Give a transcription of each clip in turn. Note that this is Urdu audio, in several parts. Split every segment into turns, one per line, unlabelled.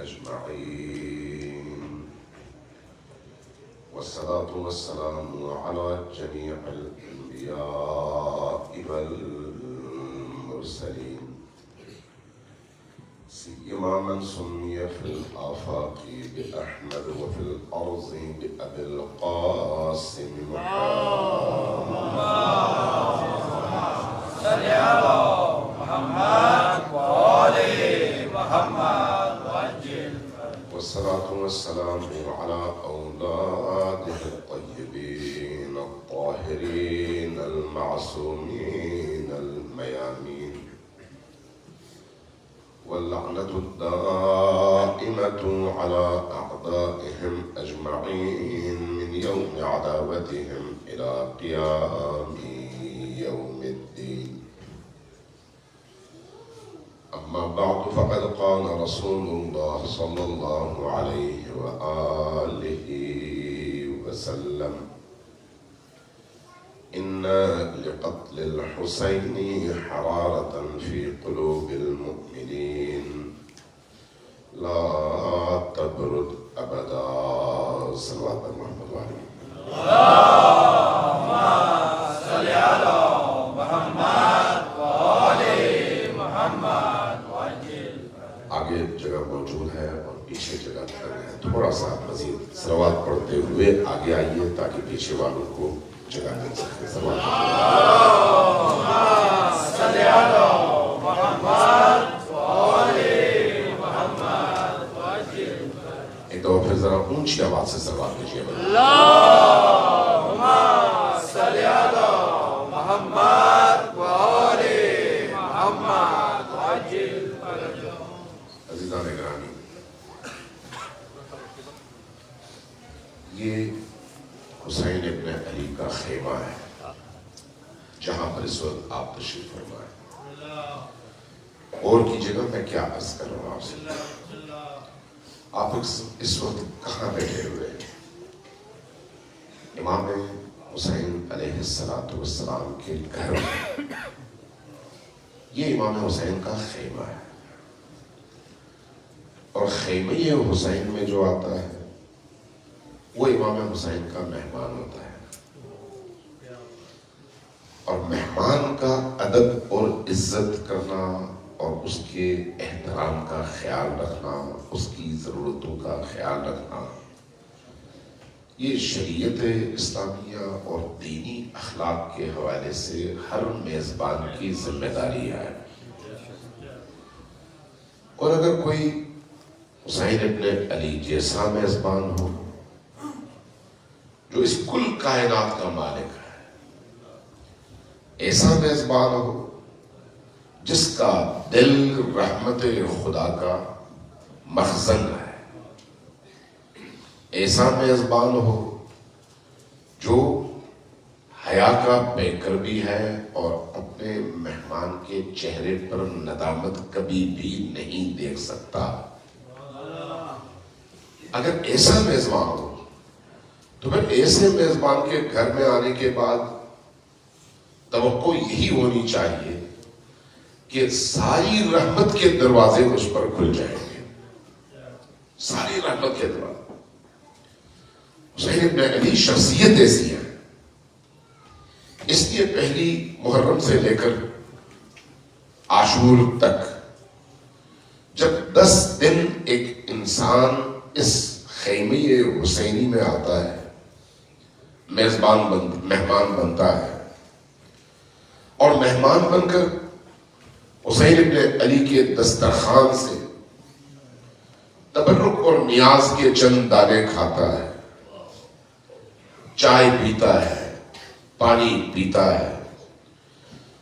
أجمعين، والصلاة والسلام على جميع الأنبياء والمرسلين، سيما من سمي في الآفاق بأحمد وفي الأرض بأبي القاسم محمد. صل على محمد وآل محمد وعجل. والصلاة والسلام على أولاده الطيبين الطاهرين المعصومين الميامين، واللعنة الدائمة على أعدائهم أجمعين من يوم عداوتهم إلى قيام يوم الدين. أما بعد، فقد قال رسول الله صلى الله عليه وآله وسلم: إن لقتل الحسين حرارة في قلوب المؤمنين لا تبرد أبدا. صلوات محمد وعليه. اللهم صل على محمد وآل محمد وعجل. آگے جگہ موجود ہے اور پیچھے جگہ ہے، تھوڑا سا مزید صلوات پڑھتے ہوئے آگے آئیے تاکہ پیچھے والوں کو جگہ مل سکے. صلوات صلی علی محمد وآل محمد وعجل. ایک دو پھر ذرا اونچی آواز سے صلوات کیجیے. اللہم صلی علی محمد وآل محمد وعجل. عزیزان گرامی، یہ حسین ابن علی کا خیمہ ہے جہاں پر اس وقت آپ تشریف فرما ہے. اور کی جگہ میں کیا عرض کر رہا ہوں آپ سے، آپ اس وقت کہاں بیٹھے ہوئے ہیں؟ امام حسین علیہ السلام کے گھر میں. یہ امام حسین کا خیمہ ہے، اور خیمہ حسین میں جو آتا ہے وہ امام حسین کا مہمان ہوتا ہے. اور مہمان کا ادب اور عزت کرنا اور اس کے احترام کا خیال رکھنا، اس کی ضرورتوں کا خیال رکھنا، یہ شریعت اسلامیہ اور دینی اخلاق کے حوالے سے ہر میزبان کی ذمہ داری ہے. اور اگر کوئی حسین ابن علی جیسا میزبان ہو جو اس کل کائنات کا مالک ہے، ایسا میزبان ہو جس کا دل رحمت خدا کا مخزن ہے، ایسا میزبان ہو جو حیا کا پیکر بھی ہے اور اپنے مہمان کے چہرے پر ندامت کبھی بھی نہیں دیکھ سکتا، اگر ایسا میزبان ہو تو پھر ایسے میزبان کے گھر میں آنے کے بعد توقع یہی ہونی چاہیے کہ ساری رحمت کے دروازے اس پر کھل جائیں گے. ساری رحمت کے دروازے. حسین ابن علی شخصیت ایسی ہے، اس لیے پہلی محرم سے لے کر عاشور تک جب 10 دن ایک انسان اس خیمہ حسینی میں آتا ہے، مہمان بنتا ہے، اور مہمان بن کر حسین ابن علی کے دسترخوان سے تبرک اور نیاز کے چند دانے کھاتا ہے، چائے پیتا ہے، پانی پیتا ہے،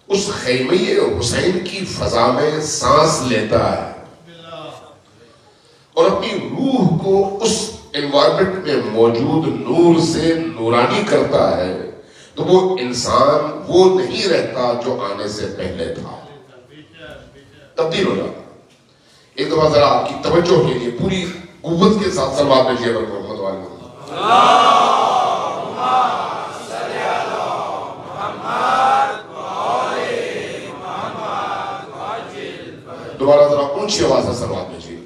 اس خیمہ حسین کی فضا میں سانس لیتا ہے اور اپنی روح کو اس انوائرمنٹ میں موجود نور سے نورانی کرتا ہے، تو وہ انسان وہ نہیں رہتا جو آنے سے پہلے تھا، تبدیل ہو جاتا. ایک دفعہ ذرا آپ کی توجہ کے لیے پوری قوت کے ساتھ صلوات بھیجیے محمد والے. دوبارہ ذرا اونچی آواز سے صلوات بھیجیے.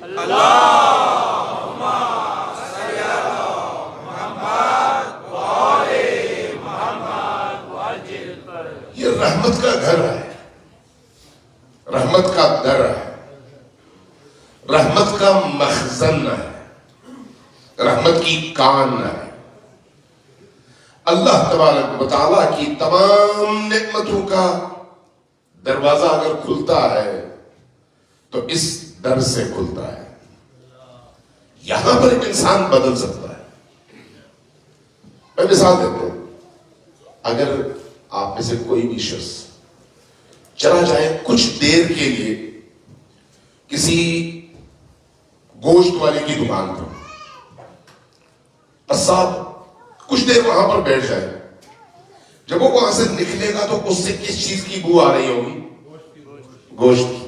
گھر ہے، رحمت کا در ہے، رحمت کا مخزن ہے، رحمت کی کان ہے۔ اللہ تبارک و تعالیٰ کی تمام نعمتوں کا دروازہ اگر کھلتا ہے تو اس در سے کھلتا ہے۔ یہاں پر ایک انسان بدل سکتا ہے۔ میں مثال دیتا ہوں، اگر آپ میں سے کوئی بھی شخص چلا جائے کچھ دیر کے لیے کسی گوشت والے کی دکان پر اور ساتھ کچھ دیر وہاں پر بیٹھ جائے، جب وہ وہاں سے نکلے گا تو اس سے کس چیز کی بو آ رہی ہوگی؟ گوشت کی۔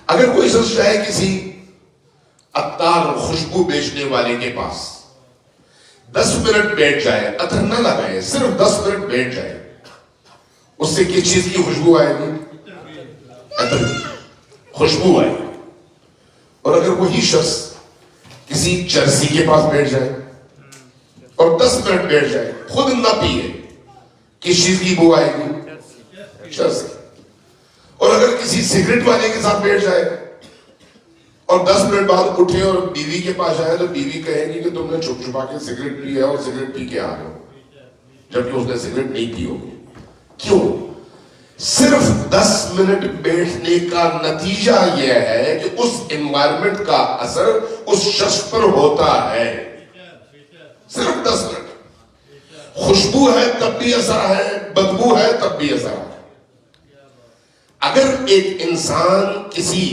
اگر کوئی شخص جائے کسی عطار خوشبو بیچنے والے کے پاس، 10 منٹ بیٹھ جائے، عطر نہ لگائے، صرف 10 منٹ بیٹھ جائے، اس سے کس چیز کی خوشبو آئے گی؟ عطر کی خوشبو آئے گی۔ اور اگر وہی شخص کسی چرسی کے پاس بیٹھ جائے اور 10 منٹ بیٹھ جائے، خود نہ پیے، کس چیز کی بو آئے گی؟ چرسی۔ اور اگر کسی سگریٹ والے کے ساتھ بیٹھ جائے اور 10 منٹ بعد اٹھے اور بیوی کے پاس جائے تو بیوی کہے گی کہ تم نے چھپ چھپا کے سگریٹ پی ہے اور سگریٹ پی کے آ رہے ہو، جبکہ اس نے سگریٹ نہیں پی ہوگی۔ کیوں؟ صرف 10 منٹ بیٹھنے کا نتیجہ یہ ہے کہ اس انوائرمنٹ کا اثر اس شخص پر ہوتا ہے۔ صرف 10 منٹ۔ خوشبو ہے تب بھی اثر ہے، بدبو ہے تب بھی اثر ہے۔ اگر ایک انسان کسی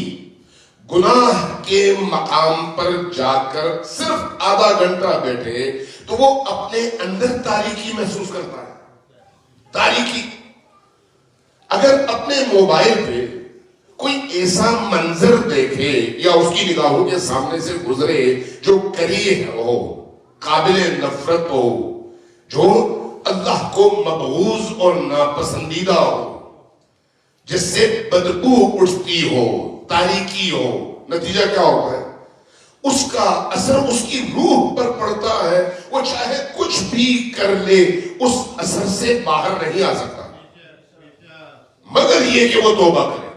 گناہ کے مقام پر جا کر صرف آدھا گھنٹہ بیٹھے تو وہ اپنے اندر تاریکی محسوس کرتا ہے۔ تاریکی۔ اگر اپنے موبائل پہ کوئی ایسا منظر دیکھے یا اس کی نگاہوں کے سامنے سے گزرے جو کریہ ہو، قابل نفرت ہو، جو اللہ کو مبغوض اور ناپسندیدہ ہو، جس سے بدبو اٹھتی ہو، تاریکی ہو، نتیجہ کیا ہوتا ہے؟ اس کا اثر اس کی روح پر پڑتا ہے، وہ چاہے کچھ بھی کر لے اس اثر سے باہر نہیں آ سکتا مگر یہ کہ وہ توبہ کرے۔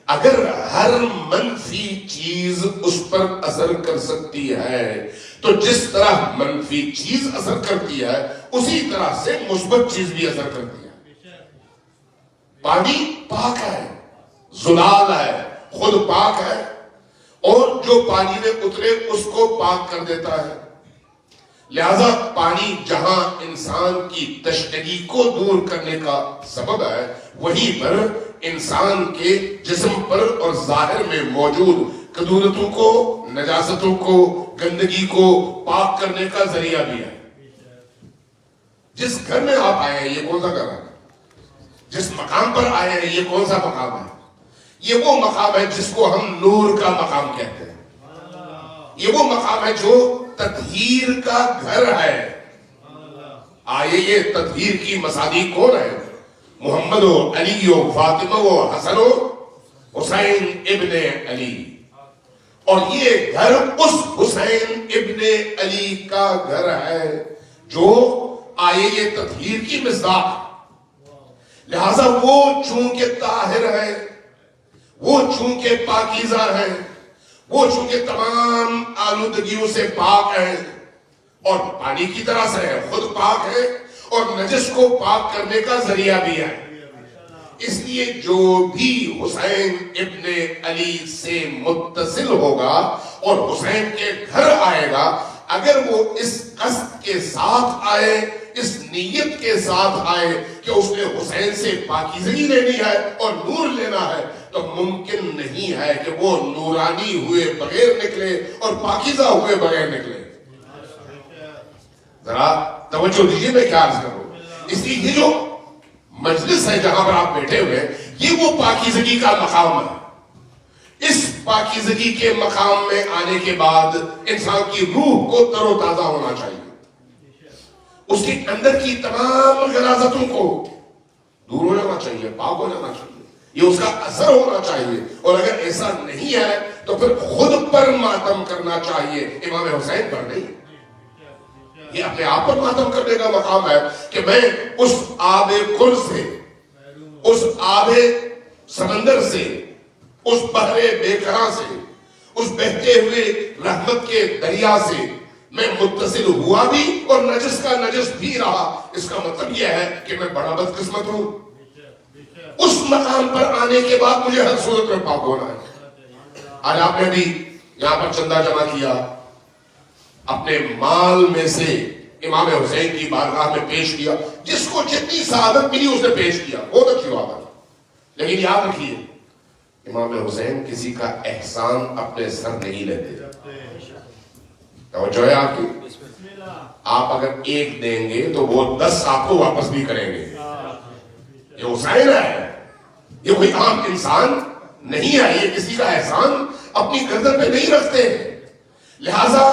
اگر ہر منفی چیز اس پر اثر کر سکتی ہے تو جس طرح منفی چیز اثر کرتی ہے اسی طرح سے مثبت چیز بھی اثر کرتی ہے۔ پانی پاک ہے، زلال ہے، خود پاک ہے، اور جو پانی میں اترے اس کو پاک کر دیتا ہے۔ لہذا پانی جہاں انسان کی تشنگی کو دور کرنے کا سبب ہے، وہیں پر انسان کے جسم پر اور ظاہر میں موجود کدورتوں کو، نجاستوں کو، گندگی کو پاک کرنے کا ذریعہ بھی ہے۔ جس گھر میں آپ آئے ہیں یہ کون سا گھر ہے؟ جس مقام پر آئے ہیں یہ کون سا مقام ہے؟ یہ وہ مقام ہے جس کو ہم نور کا مقام کہتے ہیں۔ یہ وہ مقام ہے جو تطہیر کا گھر ہے۔ آئے یہ تطہیر کی مصادیق کون ہے؟ محمد و علی و فاطمہ و حسن و حسین ابن علی۔ اور یہ گھر اس حسین ابن علی کا گھر ہے جو آئے یہ تطہیر کی مصداق ہے۔ لہذا وہ چونکہ طاہر ہے، وہ چونکہ پاکیزہ ہے، وہ چونکہ تمام آلودگیوں سے پاک ہے اور پانی کی طرح سے ہے، خود پاک ہے اور نجس کو پاک کرنے کا ذریعہ بھی ہے۔ اس لیے جو بھی حسین ابن علی سے متصل ہوگا اور حسین کے گھر آئے گا، اگر وہ اس قصد کے ساتھ آئے، اس نیت کے ساتھ آئے کہ اس نے حسین سے پاکیزگی لینی ہے اور نور لینا ہے، تو ممکن نہیں ہے کہ وہ نورانی ہوئے بغیر نکلے اور پاکیزہ ہوئے بغیر نکلے۔ ذرا توجہ دیجیے، میں کیا عرض کروں۔ اس لیے یہ جو مجلس ہے جہاں پر آپ بیٹھے ہوئے، یہ وہ پاکیزگی کا مقام ہے۔ اس پاکیزگی کے مقام میں آنے کے بعد انسان کی روح کو تر و تازہ ہونا چاہیے، اس کے اندر کی تمام غلاظتوں کو دور ہو جانا چاہیے، پاک ہو جانا چاہیے، یہ اس کا اثر ہونا چاہیے۔ اور اگر ایسا نہیں ہے تو پھر خود پر ماتم کرنا چاہیے، امام حسین پر نہیں۔ یہ اپنے آپ پر ماتم کرنے کا مقام ہے کہ میں اس آب کل سے اس آبے سمندر سے، اس بحر بے قرار سے، اس بہتے ہوئے رحمت کے دریا سے میں متصل ہوا بھی اور نجس کا نجس بھی رہا، اس کا مطلب یہ ہے کہ میں بڑا بدقسمت ہوں۔ اس مقام پر آنے کے بعد مجھے ہر صورت میں پاک ہونا ہے۔ آج آپ نے بھی یہاں پر چندہ جمع کیا، اپنے مال میں سے امام حسین کی بارگاہ میں پیش کیا، جس کو جتنی سعادت ملی اس نے پیش کیا، بہت اچھی بات ہے، لیکن یاد رکھیے امام حسین کسی کا احسان اپنے سر نہیں لیتے۔ توجہ ہے آپ کی؟ آپ اگر ایک دیں گے تو وہ 10 آپ کو واپس بھی کریں گے۔ یہ حسین ہے، یہ کوئی عام انسان نہیں ہے، یہ کسی کا احسان اپنی گردن پہ نہیں رکھتے۔ لہذا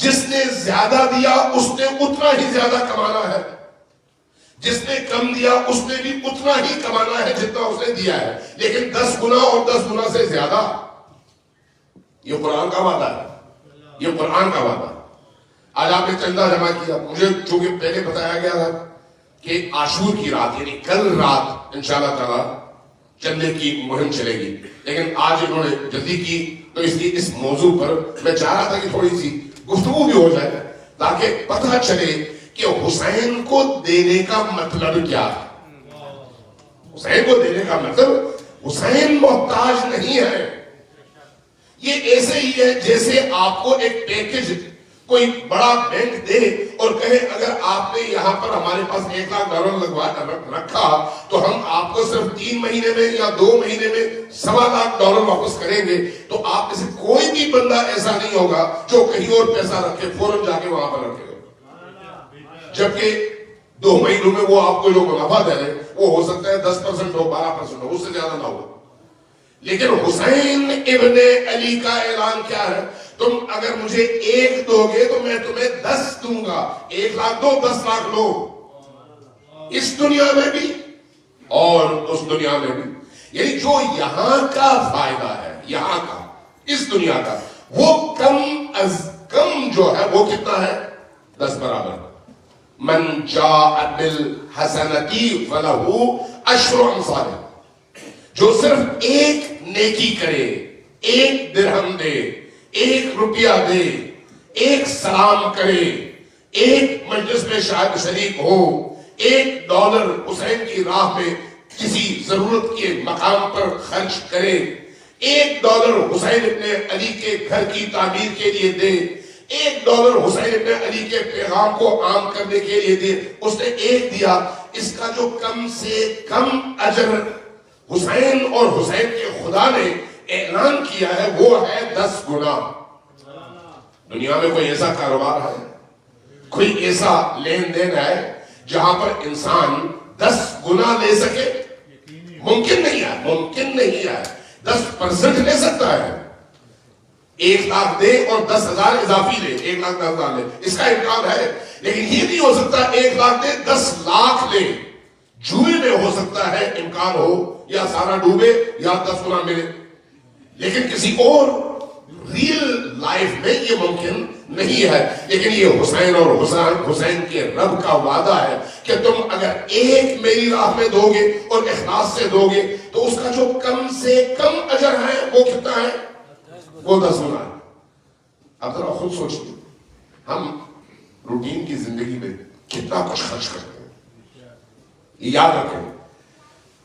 جس نے زیادہ دیا اس نے اتنا ہی زیادہ کمانا ہے، جس نے کم دیا اس نے بھی اتنا ہی کمانا ہے جتنا اس نے دیا ہے، لیکن 10 گنا اور 10 گنا سے زیادہ۔ یہ قرآن کا وعدہ ہے، یہ قرآن کا وعدہ۔ آج آپ نے چندہ جمع کیا، مجھے چونکہ پہلے بتایا گیا تھا کہ عاشور کی رات یعنی کل رات انشاءاللہ تعالی چندے کی مہم چلے گی، لیکن آج انہوں نے جلدی کی تو اس لیے اس موضوع پر میں چاہ رہا تھا کہ تھوڑی سی گفتگو بھی ہو جائے تاکہ پتہ چلے کہ حسین کو دینے کا مطلب کیا ہے۔ حسین کو دینے کا مطلب حسین محتاج نہیں ہے۔ یہ ایسے ہی ہے جیسے آپ کو ایک پیکج کوئی بڑا بینک دے اور کہے اگر آپ نے یہاں پر ہمارے پاس $1,00,000 رکھا تو ہم آپ کو صرف 3 مہینے میں یا 2 مہینے میں $1,25,000 واپس کریں گے، تو آپ میں سے کوئی بھی بندہ ایسا نہیں ہوگا جو کہیں اور پیسہ رکھے فوراً جا کے وہاں پر رکھے گا، جبکہ 2 مہینوں میں وہ آپ کو جو منافع دے رہے وہ ہو سکتا ہے 10% ہو، 12% ہو، اس سے زیادہ نہ ہو۔ لیکن حسین ابن علی کا اعلان کیا ہے؟ تم اگر مجھے 1 دو گے تو میں تمہیں 10 دوں گا، 1,00,000 دو 10,00,000 لو، اس دنیا میں بھی اور اس دنیا میں بھی۔ یعنی جو یہاں کا فائدہ ہے، یہاں کا، اس دنیا کا، وہ کم از کم جو ہے وہ کتنا ہے؟ 10 برابر۔ من جاء بالحسنۃ فلہ عشر امثالها، جو صرف ایک نیکی کرے، 1 درہم دے، 1 روپیہ دے، 1 سلام کرے، 1 مجلس میں شاید شریک ہو، $1 حسین کی راہ میں کسی ضرورت کے مقام پر خرچ کرے، $1 حسین ابن علی کے گھر کی تعمیر کے لیے دے، $1 حسین ابن علی کے پیغام کو عام کرنے کے لیے دے، اس نے 1 دیا، اس کا جو کم سے کم اجر حسین اور حسین کے خدا نے اعلان کیا ہے وہ ہے 10 گنا۔ دنیا میں کوئی ایسا کاروبار ہے، کوئی ایسا لین دین ہے جہاں پر انسان 10 گنا لے سکے؟ ممکن نہیں ہے، ممکن نہیں ہے۔ 10% لے سکتا ہے، 1,00,000 دے اور 10,000 اضافی لے، 1,10,000 لے، اس کا امکان ہے، لیکن یہ نہیں ہو سکتا 1,00,000 دے 10,00,000 لے۔ جوئے میں ہو سکتا ہے امکان ہو، یا سارا ڈوبے یا 10 گنا ملے، لیکن کسی اور ریل لائف میں یہ ممکن نہیں ہے۔ لیکن یہ حسین اور حسین کے رب کا وعدہ ہے کہ تم اگر 1 میری راہ میں دو گے اور اخلاص سے دو گے تو اس کا جو کم سے کم اجر ہے وہ کتنا ہے؟ وہ 10 گنا ہے۔ اب ذرا خود سوچیے، ہم روٹین کی زندگی میں کتنا کچھ خرچ کرتے ہیں، یہ یاد رکھیں۔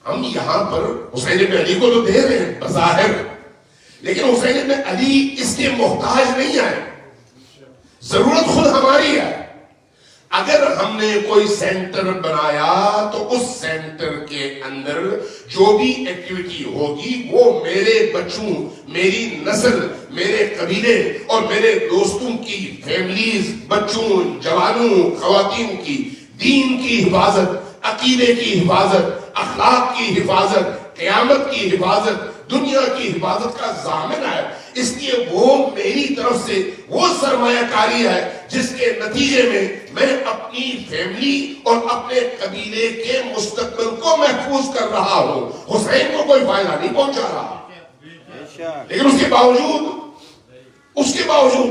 ہم یہاں پر حسین ابن علی کو تو دے رہے ہیں بظاہر، لیکن حسین ابن علی اس کے محتاج نہیں ہے، ضرورت خود ہماری ہے۔ اگر ہم نے کوئی سینٹر بنایا تو اس سینٹر کے اندر جو بھی ایکٹیویٹی ہوگی وہ میرے بچوں، میری نسل، میرے قبیلے اور میرے دوستوں کی فیملیز، بچوں، جوانوں، خواتین کی دین کی حفاظت، عقیدے کی حفاظت، اخلاق کی حفاظت، قیامت کی حفاظت، دنیا کی حفاظت کا ضامن ہے۔ اس لیے وہ میری طرف سے وہ سرمایہ کاری ہے جس کے نتیجے میں میں اپنی فیملی اور اپنے قبیلے کے مستقبل کو محفوظ کر رہا ہوں۔ حسین کو کوئی فائدہ نہیں پہنچا رہا، لیکن اس کے باوجود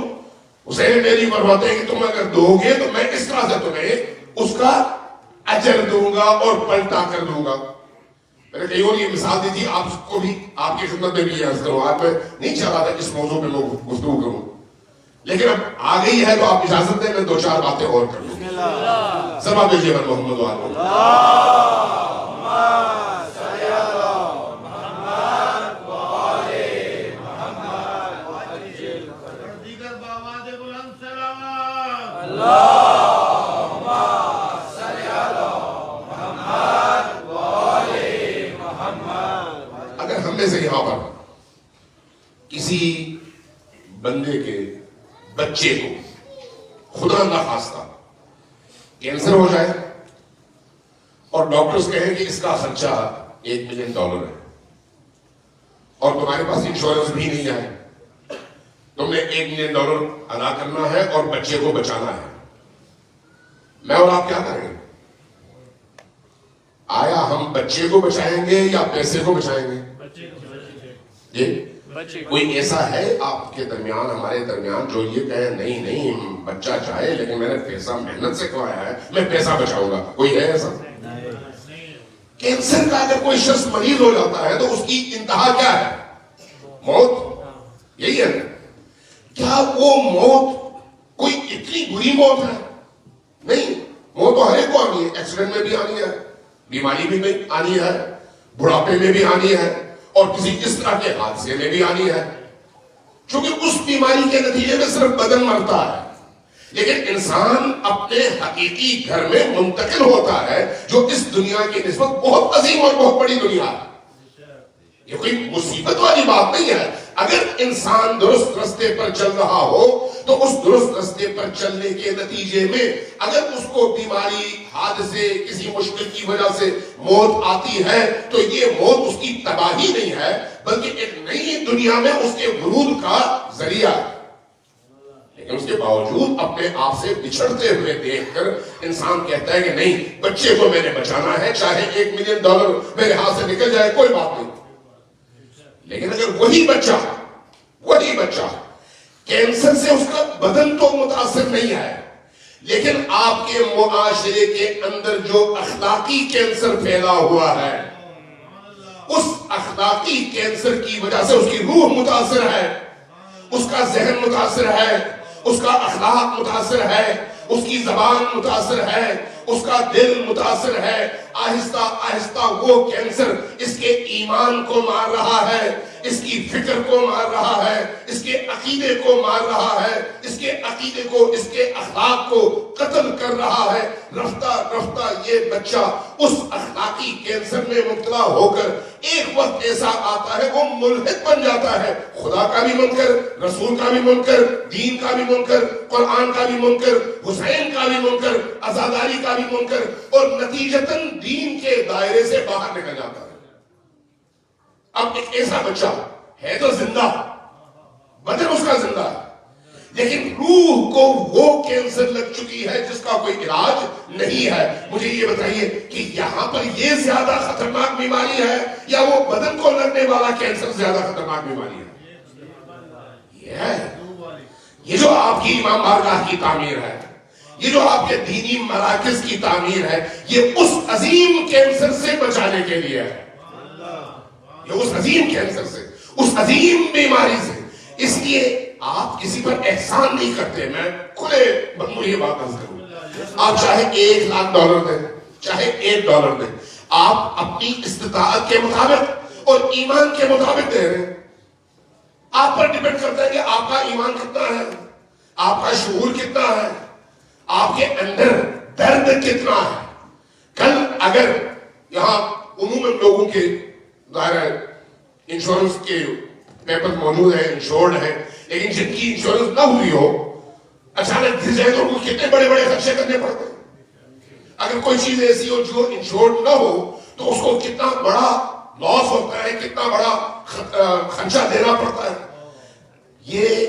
حسین میری فرماتے ہیں کہ تم اگر دو گے تو میں اس طرح سے تمہیں اس کا اجر دوں گا اور پلٹا کر دوں گا۔ میں نے کئی اور یہ مثال دی تھی، آپ کو بھی آپ کی خدمت میں بھی یہ عرض کروں. آج میں نہیں چاہ رہا تھا اس موضوع پہ میں گفتگو کروں، لیکن اب آ گئی ہے تو آپ اجازت دیں میں دو چار باتیں اور کر لوں. سب آپ بھیجیے محمد وآلہ سے یہاں پر کسی بندے کے بچے کو خدا نخواستہ کینسر ہو جائے اور ڈاکٹرز کہیں کہ اس کا خرچہ $1 ملین ہے اور تمہارے پاس انشورنس بھی نہیں ہے، تم نے $1 ملین ادا کرنا ہے اور بچے کو بچانا ہے، میں اور آپ کیا کریں گے؟ آیا ہم بچے کو بچائیں گے یا پیسے کو بچائیں گے؟ جی کوئی ایسا ہے آپ کے درمیان، ہمارے درمیان، جو یہ کہے نہیں بچہ چاہے لیکن میں نے پیسہ محنت سے کمایا ہے، میں پیسہ بچاؤں گا؟ کوئی ہے ایسا؟ کینسر کا اگر کوئی شخص مریض ہو جاتا ہے تو اس کی انتہا کیا ہے؟ موت. یہی ہے. کیا وہ موت کوئی اتنی بری موت ہے؟ نہیں. موت تو ہر ایک کو آنی ہے، ایکسیڈنٹ میں بھی آنی ہے، بیماری بھی آنی ہے، بڑھاپے میں بھی آنی ہے، اور کسی اس طرح کے حادثے میں بھی آنی ہے. چونکہ اس بیماری کے نتیجے میں صرف بدن مرتا ہے، لیکن انسان اپنے حقیقی گھر میں منتقل ہوتا ہے، جو اس دنیا کی نسبت بہت عظیم اور بہت بڑی دنیا ہے. یہ کوئی مصیبت والی بات نہیں ہے. اگر انسان درست رستے پر چل رہا ہو تو اس درست رستے پر چلنے کے نتیجے میں اگر اس کو بیماری، حادثے، کسی مشکل کی وجہ سے موت آتی ہے تو یہ موت اس کی تباہی نہیں ہے بلکہ ایک نئی دنیا میں اس کے ورود کا ذریعہ ہے. لیکن اس کے باوجود اپنے آپ سے بچھڑتے ہوئے دیکھ کر انسان کہتا ہے کہ نہیں، بچے کو میں نے بچانا ہے، چاہے $1 ملین میرے ہاتھ سے نکل جائے کوئی بات نہیں. لیکن اگر وہی بچہ کینسر سے اس کا بدن تو متاثر نہیں ہے، لیکن آپ کے معاشرے کے اندر جو اخلاقی کینسر پھیلا ہوا ہے، اس اخلاقی کینسر کی وجہ سے اس کی روح متاثر ہے، اس کا ذہن متاثر ہے، اس کا اخلاق متاثر ہے، اس کی زبان متاثر ہے، اس کا دل متاثر ہے. آہستہ آہستہ وہ کینسر اس کے ایمان کو مار رہا ہے، اس کی فکر کو مار رہا ہے، اس کے عقیدے کو مار رہا ہے، اس کے عقیدے کو، اس کے اخلاق کو قتل کر رہا ہے. رفتہ رفتہ یہ بچہ اس اخلاقی کینسر میں مبتلا ہو کر ایک وقت ایسا آتا ہے وہ ملحد بن جاتا ہے، خدا کا بھی منکر، رسول کا بھی منکر، دین کا بھی منکر، قرآن کا بھی منکر، حسین کا بھی منکر، عزاداری کا بھی منکر، اور نتیجتاً دین کے دائرے سے باہر نکل جاتا ہے. اب ایک ایسا بچہ ہے تو زندہ، بدن اس کا زندہ ہے، لیکن روح کو وہ کینسر لگ چکی ہے جس کا کوئی علاج نہیں ہے. مجھے یہ بتائیے کہ یہاں پر یہ زیادہ خطرناک بیماری ہے یا وہ بدن کو لگنے والا کینسر زیادہ خطرناک بیماری ہے؟ یہ جو آپ کی امام بارگاہ کی تعمیر ہے، یہ جو آپ کے دینی مراکز کی تعمیر ہے، یہ اس عظیم کینسر سے بچانے کے لیے ہے. یہ اس عظیم کینسر سے، اس عظیم بیماری سے. اس لیے آپ کسی پر احسان نہیں کرتے. میں کھلے بندوں یہ بات عرض کروں، آپ چاہے $1 لاکھ دیں، چاہے $1 دیں، آپ اپنی استطاعت کے مطابق اور ایمان کے مطابق دے رہے ہیں. آپ پر ڈیپینڈ کرتا ہے کہ آپ کا ایمان کتنا ہے، آپ کا شعور کتنا ہے، آپ کے اندر درد کتنا ہے. کل اگر یہاں عموماً لوگوں کے ظاہر انشورنس کے پیپر موجود ہیں، انشورڈ ہیں، لیکن جن کی انشورنس نہ ہوئی ہو، اچانک گر جائے تو ان کو کتنے بڑے بڑے خرچے کرنے پڑتے ہیں. اگر کوئی چیز ایسی ہو جو انشورڈ نہ ہو تو اس کو کتنا بڑا لاس ہوتا ہے، کتنا بڑا خرچہ دینا پڑتا ہے. یہ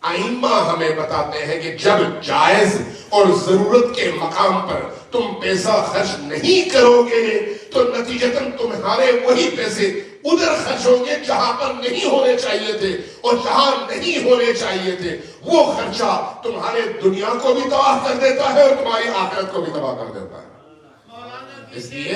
ائمہ ہمیں بتاتے ہیں کہ جب جائز اور ضرورت کے مقام پر تم پیسہ خرچ نہیں کرو گے تو نتیجتاً تمہارے وہی پیسے ادھر خرچ ہوں گے جہاں پر نہیں ہونے چاہیے تھے، اور جہاں نہیں ہونے چاہیے تھے وہ خرچہ تمہارے دنیا کو بھی تباہ کر دیتا ہے اور تمہاری آخرت کو بھی تباہ کر دیتا ہے. اس لیے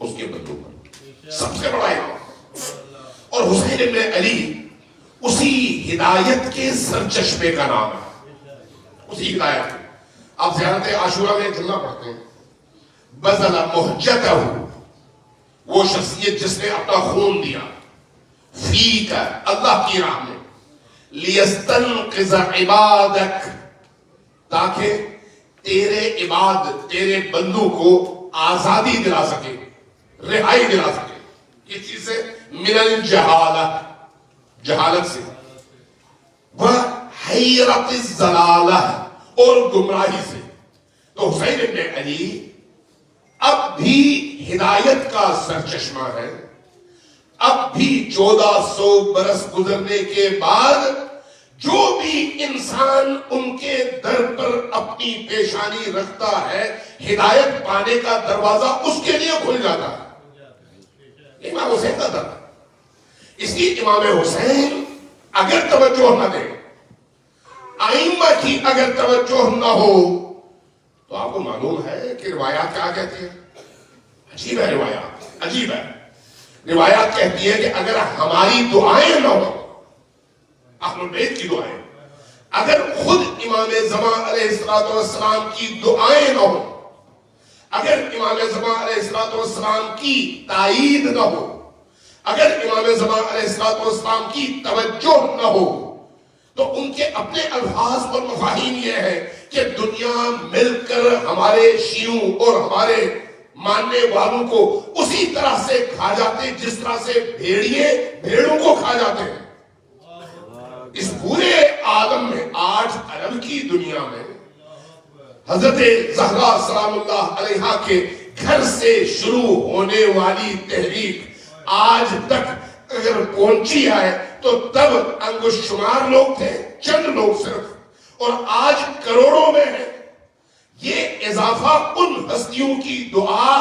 اس کے بندوں پر، سب سے بڑا انعام۔ اور حسین ابن علی اسی ہدایت کے سرچشمے کا نام ہے، اسی ہدایت کے۔ آپ زیارت عاشورہ میں جملہ پڑھتے ہیں، بذل مہجتہ، وہ شخصیت جس نے اپنا خون دیا، فیک، اللہ کی راہ میں، لیستنقذ عبادک، تاکہ تیرے عباد، تیرے بندوں کو آزادی دلا سکے، رہائی دلا سکے۔ کس چیز سے؟ من الجہالہ، جہالت سے، وحیرت الضلالہ، اور گمراہی سے۔ تو حسین ابن علی اب بھی ہدایت کا سرچشمہ ہے، اب بھی 1400 برس گزرنے کے بعد جو بھی انسان ان کے در پر اپنی پیشانی رکھتا ہے، ہدایت پانے کا دروازہ اس کے لیے کھل جاتا ہے۔ امام حسین کا در، اس کی امام حسین اگر توجہ نہ دے، ائمہ کی اگر توجہ نہ ہو، تو آپ کو معلوم ہے کہ روایات کیا کہتی ہیں؟ عجیب ہے روایات، عجیب ہے۔ روایات کہتی ہے کہ اگر ہماری دعائیں نہ ہوں، اہل البیت کی دعائیں، اگر خود امام زمان علیہ السلام کی دعائیں نہ ہوں، اگر امام زمان علیہ السلام کی تائید نہ ہو، اگر امام زمان علیہ السلام کی توجہ نہ ہو، تو ان کے اپنے الفاظ اور مفاہیم یہ ہے کہ دنیا مل کر ہمارے شیعوں اور ہمارے ماننے والوں کو اسی طرح سے کھا جاتے جس طرح سے بھیڑیے بھیڑوں کو کھا جاتے ہیں۔ اس پورے عالم میں 8 ارب کی دنیا میں حضرت زہرا سلام اللہ علیہا کے گھر سے شروع ہونے والی تحریک آج تک اگر پہنچی ہے تو تب انگشت شمار لوگ تھے، چند لوگ صرف، اور آج کروڑوں میں ہے۔ یہ اضافہ ان ہستیوں کی دعا،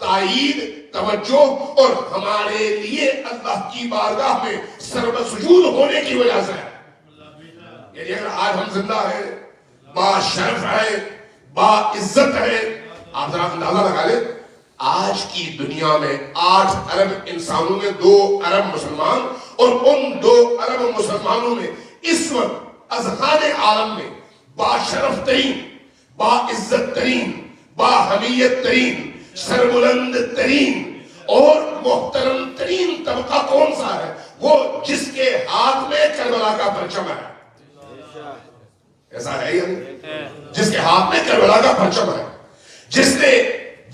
تائید، توجہ اور ہمارے لیے اللہ کی بارگاہ میں سربسجود ہونے کی وجہ سے ہے۔ یعنی اگر آج ہم زندہ ہیں، با شرف ہے، با عزت ہے، آپ ذرا اندازہ لگا لیں، آج کی دنیا میں 8 ارب انسانوں میں 2 ارب مسلمان، اور ان 2 ارب مسلمانوں میں اس وقت اذہان عالم میں با شرف ترین، با عزت ترین، با حمیت ترین، سربلند ترین اور محترم ترین طبقہ کون سا ہے؟ وہ جس کے ہاتھ میں کربلا کا پرچم ہے۔ ایسا ہے یا نہیں؟ جس کے ہاتھ میں کربلا کا پرچم ہے، جس نے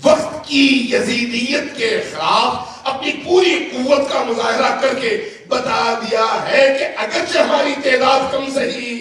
وقت کی یزیدیت کے خلاف اپنی پوری قوت کا مظاہرہ کر کے بتا دیا ہے کہ اگرچہ ہماری تعداد کم صحیح،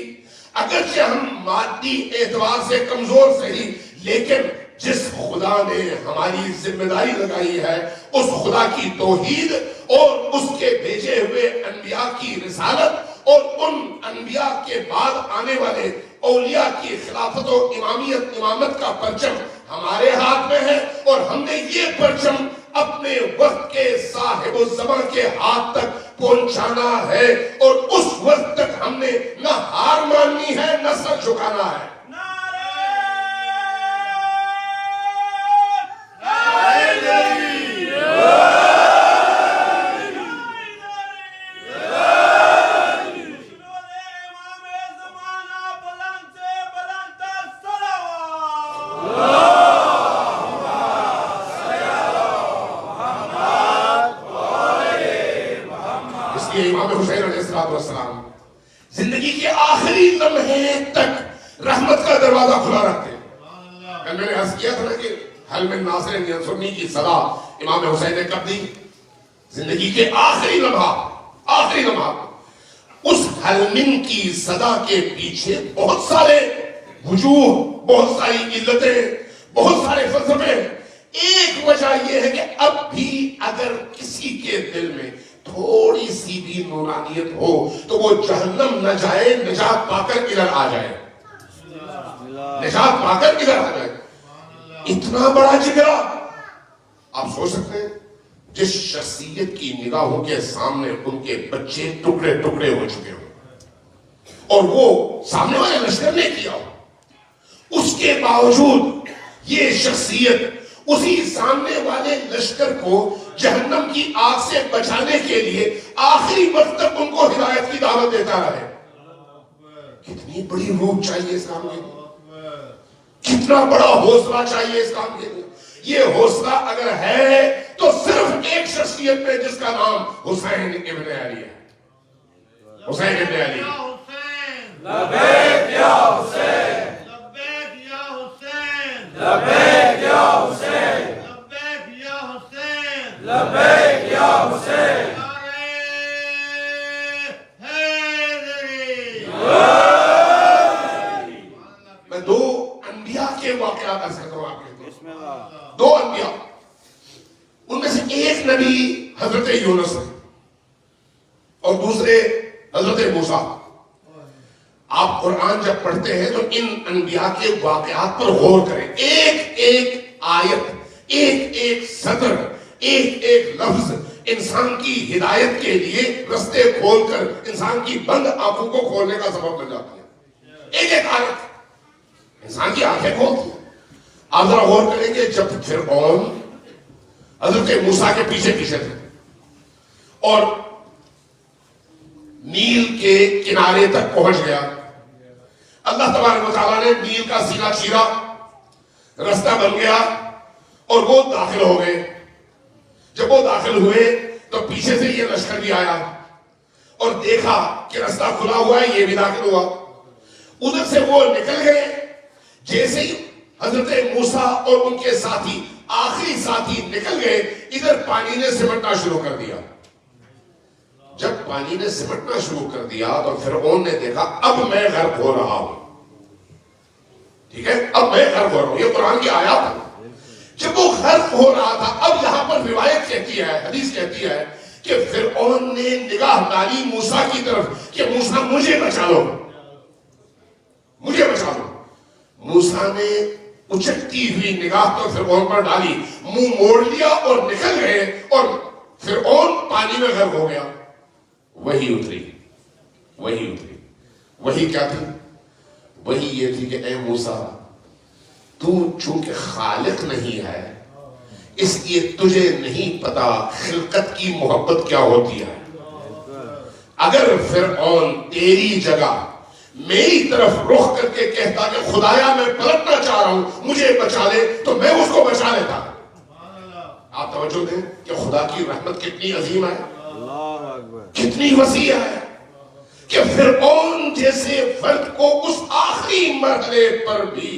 اگرچہ ہم مادی اعتبار سے کمزور صحیح، لیکن جس خدا نے ہماری ذمہ داری لگائی ہے اس خدا کی توحید اور اس کے بھیجے ہوئے انبیاء کی رسالت اور ان انبیاء کے بعد آنے والے اولیاء کی خلافت و امامت کا پرچم ہمارے ہاتھ میں ہے، اور ہم نے یہ پرچم اپنے وقت کے صاحب الزمان کے ہاتھ تک پہنچانا ہے، اور اس وقت تک ہم نے نہ ہار ماننی ہے نہ سر جھکانا ہے۔ امام حسین علیہ السلام زندگی کے آخری لمحے تک رحمت کا دروازہ کھلا رکھتے ہیں۔ کل میں نے عرض کیا تھا نا کہ حل من ناصر ینصرنی کی صدا امام حسین نے کب دی؟ زندگی کے آخری لمحہ اس حل من کی صدا کے پیچھے بہت سارے وجوہ، بہت ساری علتیں، بہت سارے فلسفے۔ ایک وجہ یہ ہے کہ اب بھی اگر کسی کے دل میں تھوڑی سی بھی نورانیت ہو تو وہ جہنم نہ جائے، نجات پا کر ادھر آ جائے، نجات پا کر ادھر آ جائے۔ اتنا بڑا جگرا آپ سوچ سکتے ہیں، جس شخصیت کی نگاہوں کے سامنے ان کے بچے ٹکڑے ٹکڑے ہو چکے ہوں اور وہ سامنے والے لشکر نے کیا ہو، اس کے باوجود یہ شخصیت اسی سامنے والے لشکر کو جہنم کی آگ سے بچانے کے لیے آخری وقت تک ان کو ہدایت کی دعوت دیتا رہے. کتنی بڑی روح چاہیے اس کام کے لیے, کتنا بڑا حوصلہ چاہیے اس کام کے لیے. یہ حوصلہ اگر ہے تو صرف ایک شخصیت میں, جس کا نام حسین ابن علی ہے. حسین ابن علی.
لبیک یا حسین,
لبیک یا حسین,
لبیک یا حسین,
لبیک یا حسین,
لبیک یا حسین.
میں دو انبیاء کے واقعات عرض کرتا ہوں آپ کے. دو انبیاء, ان میں سے ایک نبی حضرت یونس ہے اور دوسرے حضرت موسیٰ. آپ قرآن جب پڑھتے ہیں تو ان انبیاء کے واقعات پر غور کریں. ایک ایک آیت, ایک ایک سطر, ایک ایک لفظ انسان کی ہدایت کے لیے رستے کھول کر انسان کی بند آنکھوں کو کھولنے کا سبب بن جاتی ہے. ایک ایک آیت انسان کی آنکھیں کھولتی ہے. آپ ذرا غور کریں گے, جب فرعون حضرت موسیٰ کے پیچھے پیچھے تھے اور نیل کے کنارے تک پہنچ گیا, اللہ تبارک و تعالیٰ نے نیل کا سینہ چیرا, رستہ بن گیا اور وہ داخل ہو گئے. جب وہ داخل ہوئے تو پیچھے سے یہ لشکر بھی آیا اور دیکھا کہ رستہ کھلا ہوا ہے, یہ بھی داخل ہوا. ادھر سے وہ نکل گئے. جیسے ہی حضرت موسیٰ اور ان کے ساتھی, آخری ساتھی نکل گئے, ادھر پانی نے سمٹنا شروع کر دیا. جب پانی نے سمٹنا شروع کر دیا تو فرعون نے دیکھا اب میں غرق ہو رہا ہوں. ٹھیک ہے, اب میں غرق ہو رہا ہوں. یہ قرآن کی آیات ہے. جب وہ غرق ہو رہا تھا, اب یہاں پر روایت کہتی ہے, حدیث کہتی ہے کہ فرعون نے نگاہ ڈالی موسیٰ کی طرف کہ موسیٰ مجھے بچا لو, مجھے بچا لو. موسیٰ نے اچکتی ہوئی نگاہ تو فرعون پر ڈالی, منہ موڑ لیا اور نکل گئے اور فرعون پانی میں غرق ہو گیا. وہی اتری, وہی اتری. وہی کیا تھی؟ وہی یہ تھی کہ اے موسیٰ, تو چونکہ خالق نہیں ہے اس لیے تجھے نہیں پتا خلقت کی محبت کیا ہوتی ہے. اگر فرعون تیری جگہ میری طرف رخ کر کے کہتا کہ خدایا میں پلٹنا چاہ رہا ہوں, مجھے بچا لے, تو میں اس کو بچا لیتا. آپ توجہ دیں کہ خدا کی رحمت کتنی عظیم ہے, کتنی وسیع ہے کہ فرعون جیسے فرد کو اس آخری مرحلے پر بھی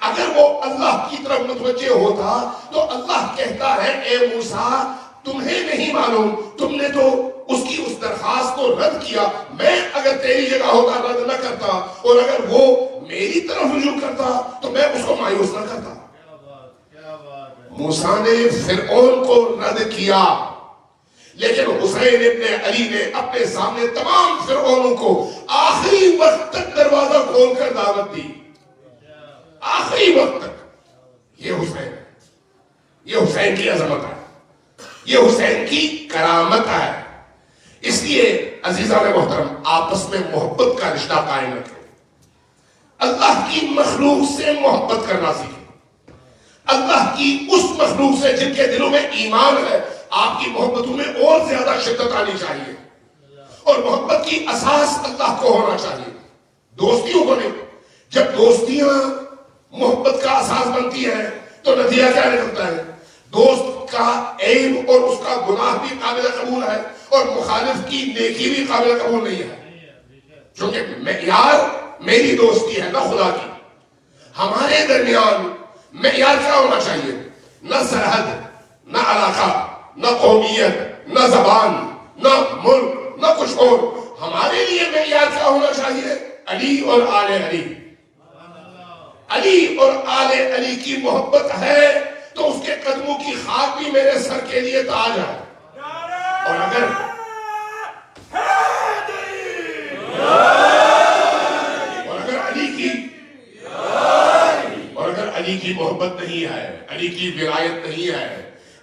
اگر وہ اللہ کی طرف متوجہ ہوتا تو اللہ کہتا ہے اے موسیٰ تمہیں نہیں معلوم, تم نے تو اس کی اس درخواست کو رد کیا. میں اگر تیری جگہ ہوتا رد نہ کرتا, اور اگر وہ میری طرف رجوع کرتا تو میں اس کو مایوس نہ کرتا. موسیٰ نے فرعون کو رد کیا, لیکن حسین ابن علی نے اپنے سامنے تمام فرعونوں کو آخری وقت تک دروازہ کھول کر دعوت دی. آخری وقت تک. یہ حسین, یہ حسین کی عظمت ہے, یہ حسین کی کرامت ہے. اس لیے عزیزان محترم آپس میں محبت کا رشتہ قائم رکھیں. اللہ کی مخلوق سے محبت کرنا سیکھیں. اللہ کی اس مخلوق سے جن کے دلوں میں ایمان ہے, آپ کی محبتوں میں اور زیادہ شدت آنی چاہیے. اور محبت کی اساس اللہ کو ہونا چاہیے, دوستیوں کو نہیں. جب دوستیاں محبت کا اساس بنتی ہے تو نتیجہ کیا نکلتا ہے؟ دوست کا عیب اور اس کا گناہ بھی قابل قبول ہے اور مخالف کی نیکی بھی قابل قبول نہیں ہے. چونکہ معیار میری دوستی ہے نہ خدا کی. ہمارے درمیان معیار کیا ہونا چاہیے؟ نہ سرحد, نہ علاقہ, نہ قومیت, نہ زبان, نہ ملک, نہ کچھ اور. ہمارے لیے معیار کیا ہونا چاہیے؟ علی اور آل علی. علی اور آل علی کی محبت ہے تو اس کے قدموں کی خاک بھی میرے سر کے لیے تاج ہے. اور اگر علی کی محبت نہیں ہے, علی کی ولایت نہیں ہے,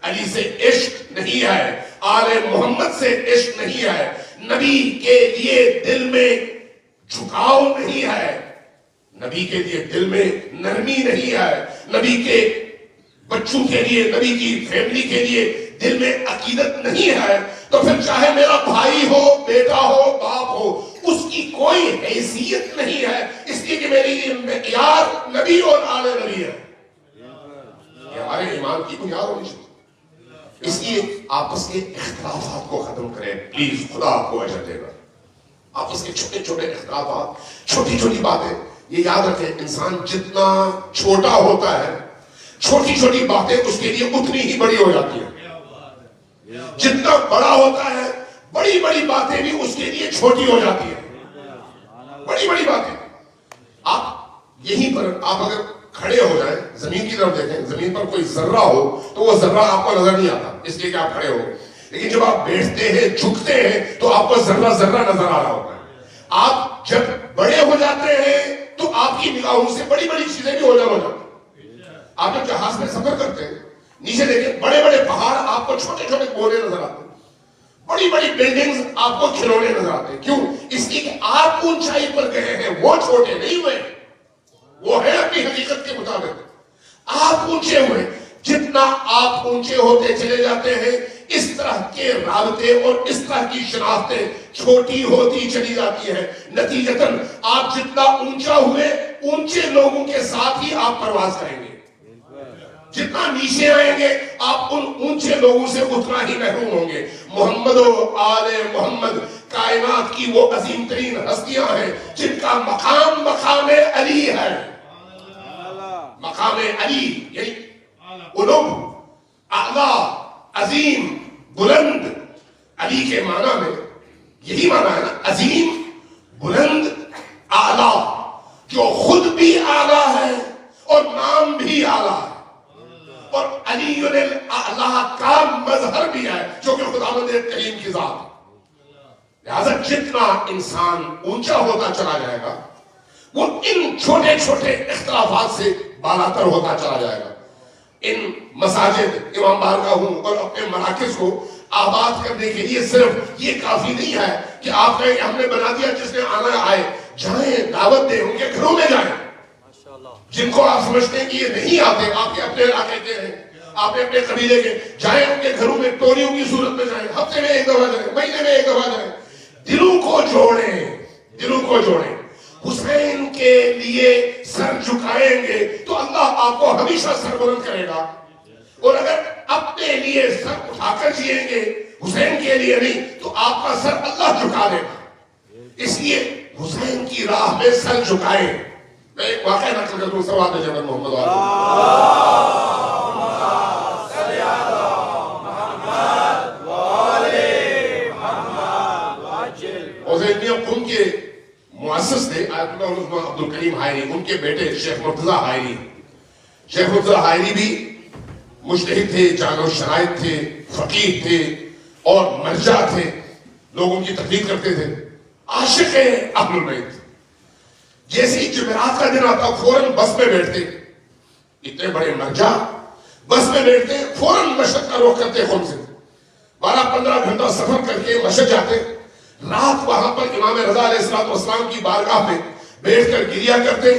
علی سے عشق نہیں ہے, آل محمد سے عشق نہیں ہے, نبی کے لیے دل میں جھکاؤ نہیں ہے, نبی کے لیے دل میں نرمی نہیں ہے, نبی کے بچوں کے لیے, نبی کی فیملی کے لیے دل میں عقیدت نہیں ہے, تو پھر چاہے میرا بھائی ہو, بیٹا ہو, باپ ہو, اس کی کوئی حیثیت نہیں ہے, اس لیے کہ میری معیار نبی اور آل نبی ہے. یہ ہمارے ایمان کی بنیاد ہونی چاہیے. اس لیے آپس کے اختلافات کو ختم کریں پلیز, خدا آپ کو اجر دے گا. آپس کے چھوٹے چھوٹے اختلافات, چھوٹی چھوٹی باتیں, یہ یاد رکھیں انسان جتنا چھوٹا ہوتا ہے چھوٹی چھوٹی باتیں اس کے لیے اتنی ہی بڑی ہو جاتی ہیں. جتنا بڑا ہوتا ہے بڑی بڑی باتیں بھی اس کے لیے چھوٹی ہو جاتی ہیں. بڑی بڑی باتیں آپ یہیں پر آپ اگر کھڑے ہو جائیں, زمین کی طرف دیکھیں, زمین پر کوئی ذرہ ہو تو وہ ذرہ آپ کو نظر نہیں آتا اس لیے کہ آپ کھڑے ہو, لیکن جب آپ بیٹھتے ہیں جھکتے ہیں تو آپ کو ذرہ ذرہ نظر آ رہا ہوتا ہے. آپ جب بڑے ہو جاتے ہیں تو آپ کی نگاہوں سے بڑی بڑی چیزیں بھی اوجھل ہو جاتی ہیں. آپ جب جہاز میں سفر کرتے ہیں نیچے دیکھیں بڑے بڑے پہاڑ آپ کو چھوٹے چھوٹے گولے نظر آتے ہیں, بڑی بڑی بلڈنگز آپ کو کھلونے نظر آتے ہیں. کیوں؟ اس لیے کہ آپ اونچائی پر گئے ہیں, وہ چھوٹے نہیں ہوئے, وہ ہے اپنی حقیقت کے مطابق. آپ اونچے ہوئے, جتنا آپ اونچے ہوتے چلے جاتے ہیں اس طرح کے رابطے اور اس طرح کی شناختیں چھوٹی ہوتی چلی جاتی ہیں. نتیجتاً آپ جتنا اونچا ہوئے اونچے لوگوں کے ساتھ ہی آپ پرواز کریں گے. جتنا نیچے آئیں گے آپ ان اونچے لوگوں سے اتنا ہی محروم ہوں گے. محمد و آل محمد کائنات کی وہ عظیم ترین ہستیاں ہیں جن کا مقام مقام علی ہے. مقام علی یعنی علو, اعلیٰ, عظیم, بلند. علی کے معنی میں یہی معنی ہے نا, عظیم, بلند, اعلیٰ, جو خود بھی اعلیٰ ہے اور نام بھی اعلیٰ ہے, اور علی الاعلیٰ کا مظہر بھی ہے جو کہ خداوند کریم کی ذات ہے. لہذا جتنا انسان اونچا ہوتا چلا جائے گا وہ ان چھوٹے چھوٹے اختلافات سے بالاتر ہوتا چلا جائے گا. ان مساجد, امام بارگاہوں اور اپنے مراکز کو آباد کرنے کے لیے صرف یہ کافی نہیں ہے کہ آپ کہیں ہم نے بنا دیا, جس نے آنا آئے, جائیں دعوت دیں, ان کے گھروں میں جائیں. جن کو آپ سمجھتے ہیں کہ یہ نہیں آتے, آپ کے اپنے علاقے کے ہیں, آپ نے اپنے قبیلے کے, جائیں ان کے گھروں میں ٹولیوں کی صورت میں جائیں, ہفتے میں ایک دفعہ جائیں, مہینے میں ایک دفعہ جائیں. دلوں کو جوڑیں, دلوں کو جوڑیں. حسین کے لیے سر جھکائیں گے تو اللہ آپ کو ہمیشہ سر بلند کرے گا, اور اگر اپنے لیے سر اٹھا کر جیئیں گے حسین کے لیے نہیں تو آپ کا سر اللہ جھکا دے گا. اس لیے حسین کی راہ میں سر جھکائیں. میں ایک واقعہ نقل کرتا ہوں سوات جبل محمد حسینیہ قوم کے مؤسس تھے آیت اللہ عبد الکریم حائری, ان کے بیٹے شیخ مرتضی حائری. شیخ مرتضی حائری بھی مجتہد تھے, جان و شرائط تھے, فقیہ تھے اور مرجع تھے, لوگوں کی تقلید کرتے تھے, عاشق اہل البیت. جیسے ہی جمعرات کا دن آتا فوراً بس میں بیٹھتے, اتنے بڑے مرجع, بس میں بیٹھتے فوراً مشہد کا رخ کرتے, خود سے 12-15 گھنٹہ سفر کر کے مشہد جاتے, رات وہاں پر امام رضا علیہ السلام کی بارگاہ میں بیٹھ کر گریہ کرتے,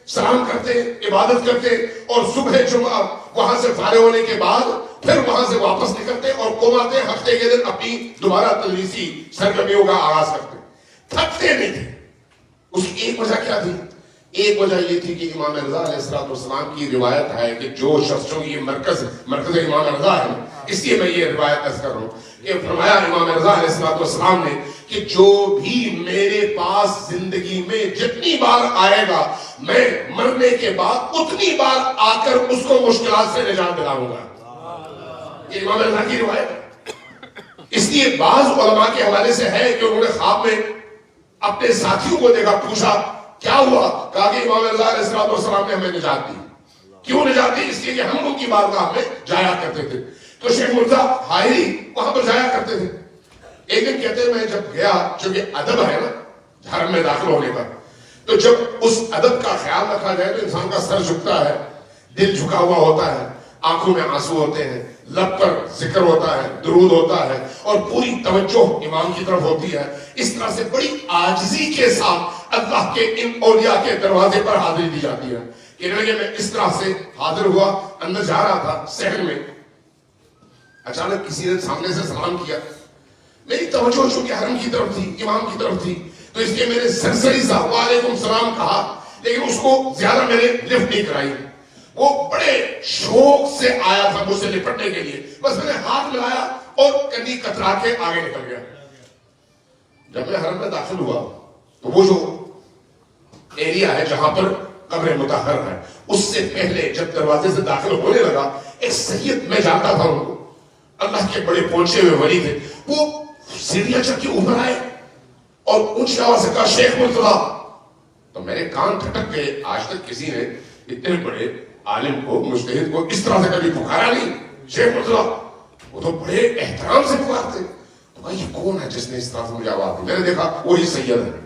سلام کرتے, عبادت کرتے, اور صبح جمعہ وہاں سے فارغ ہونے کے بعد پھر وہاں سے واپس نکلتے اور قوم آتے, ہفتے کے دن اپنی دوبارہ تدریسی سرگرمیوں کا آغاز کرتے. تھکتے نہیں تھے. اس کی ایک وجہ کیا تھی؟ ایک وجہ یہ تھی کہ امام رضا علیہ السلام کی روایت ہے کہ جو شخصوں کی مرکز امام رضا ہے, اس لیے میں یہ روایت عرض کر رہا ہوں کہ فرمایا امام رضا علیہ السلام نے کہ جو بھی میرے پاس زندگی میں جتنی بار آئے گا میں مرنے کے بعد اتنی بار آ کر اس کو مشکلات سے نجات دلاؤں گا. یہ امام رضا کی روایت ہے. اس لیے بعض علماء کے حوالے سے ہے کہ انہوں نے خواب میں اپنے ساتھیوں کو دیکھا, پوچھا کیا ہوا, کہا کہ امام رضا علیہ السلام نے ہمیں نجات دی. کیوں نجات دی؟ اس لیے کہ ہم ان کی بارگاہ میں جایا کرتے تھے. تو شیخ مرتضی حائری وہاں پر جایا کرتے تھے. ایک دن کہتے ہیں میں جب گیا, چونکہ ادب ہے نا حرم میں داخل ہونے پر, تو جب اس ادب کا خیال رکھا جائے تو انسان کا سر جھکتا ہے, دل جھکا ہوا ہوتا ہے, آنکھوں میں آنسو ہوتے ہیں, لب پر ذکر ہوتا ہے, درود ہوتا ہے, اور پوری توجہ امام کی طرف ہوتی ہے. اس طرح سے بڑی عاجزی کے ساتھ اللہ کے ان اولیاء کے دروازے پر حاضری دی جاتی ہے کہنے لگے میں اس طرح سے حاضر ہوا، اندر جا رہا تھا صحن میں، اچانک کسی نے سامنے سے سلام کیا، میری توجہ چونکہ حرم کی طرف تھی، امام کی طرف تھی، تو اس لیے میں نے سرسری سا وعلیکم السلام کہا، لیکن اس کو زیادہ میں نے لفٹ نہیں کرائی. وہ بڑے شوق سے آیا تھا مجھ سے لپٹنے کے لیے، بس میں نے ہاتھ ملایا اور کنی کترا کے آگے نکل گیا. جب میں حرم میں داخل ہوا تو وہ جو ایریا ہے جہاں پر قبر مطہر ہے، اس سے پہلے جب دروازے سے داخل ہونے لگا، ایک سید میں جانتا تھا ان کو، اللہ کے بڑے پہنچے ہوئے ولی تھے، وہ سیڑھیاں چڑھ کے اوپر آئے اور اونچی آواز سے کہا شیخ مرتضیٰ. تو میرے کان کھٹک گئے، آج تک کسی نے اتنے بڑے عالم کو، مجتہد کو اس طرح سے کبھی پکارا نہیں، شیخ مرتضیٰ. وہ تو بڑے احترام سے پکارتے. تو بھائی یہ کون ہے جس نے اس طرح سے مجھے آواز دی؟ میں نے دیکھا وہی سید ہے.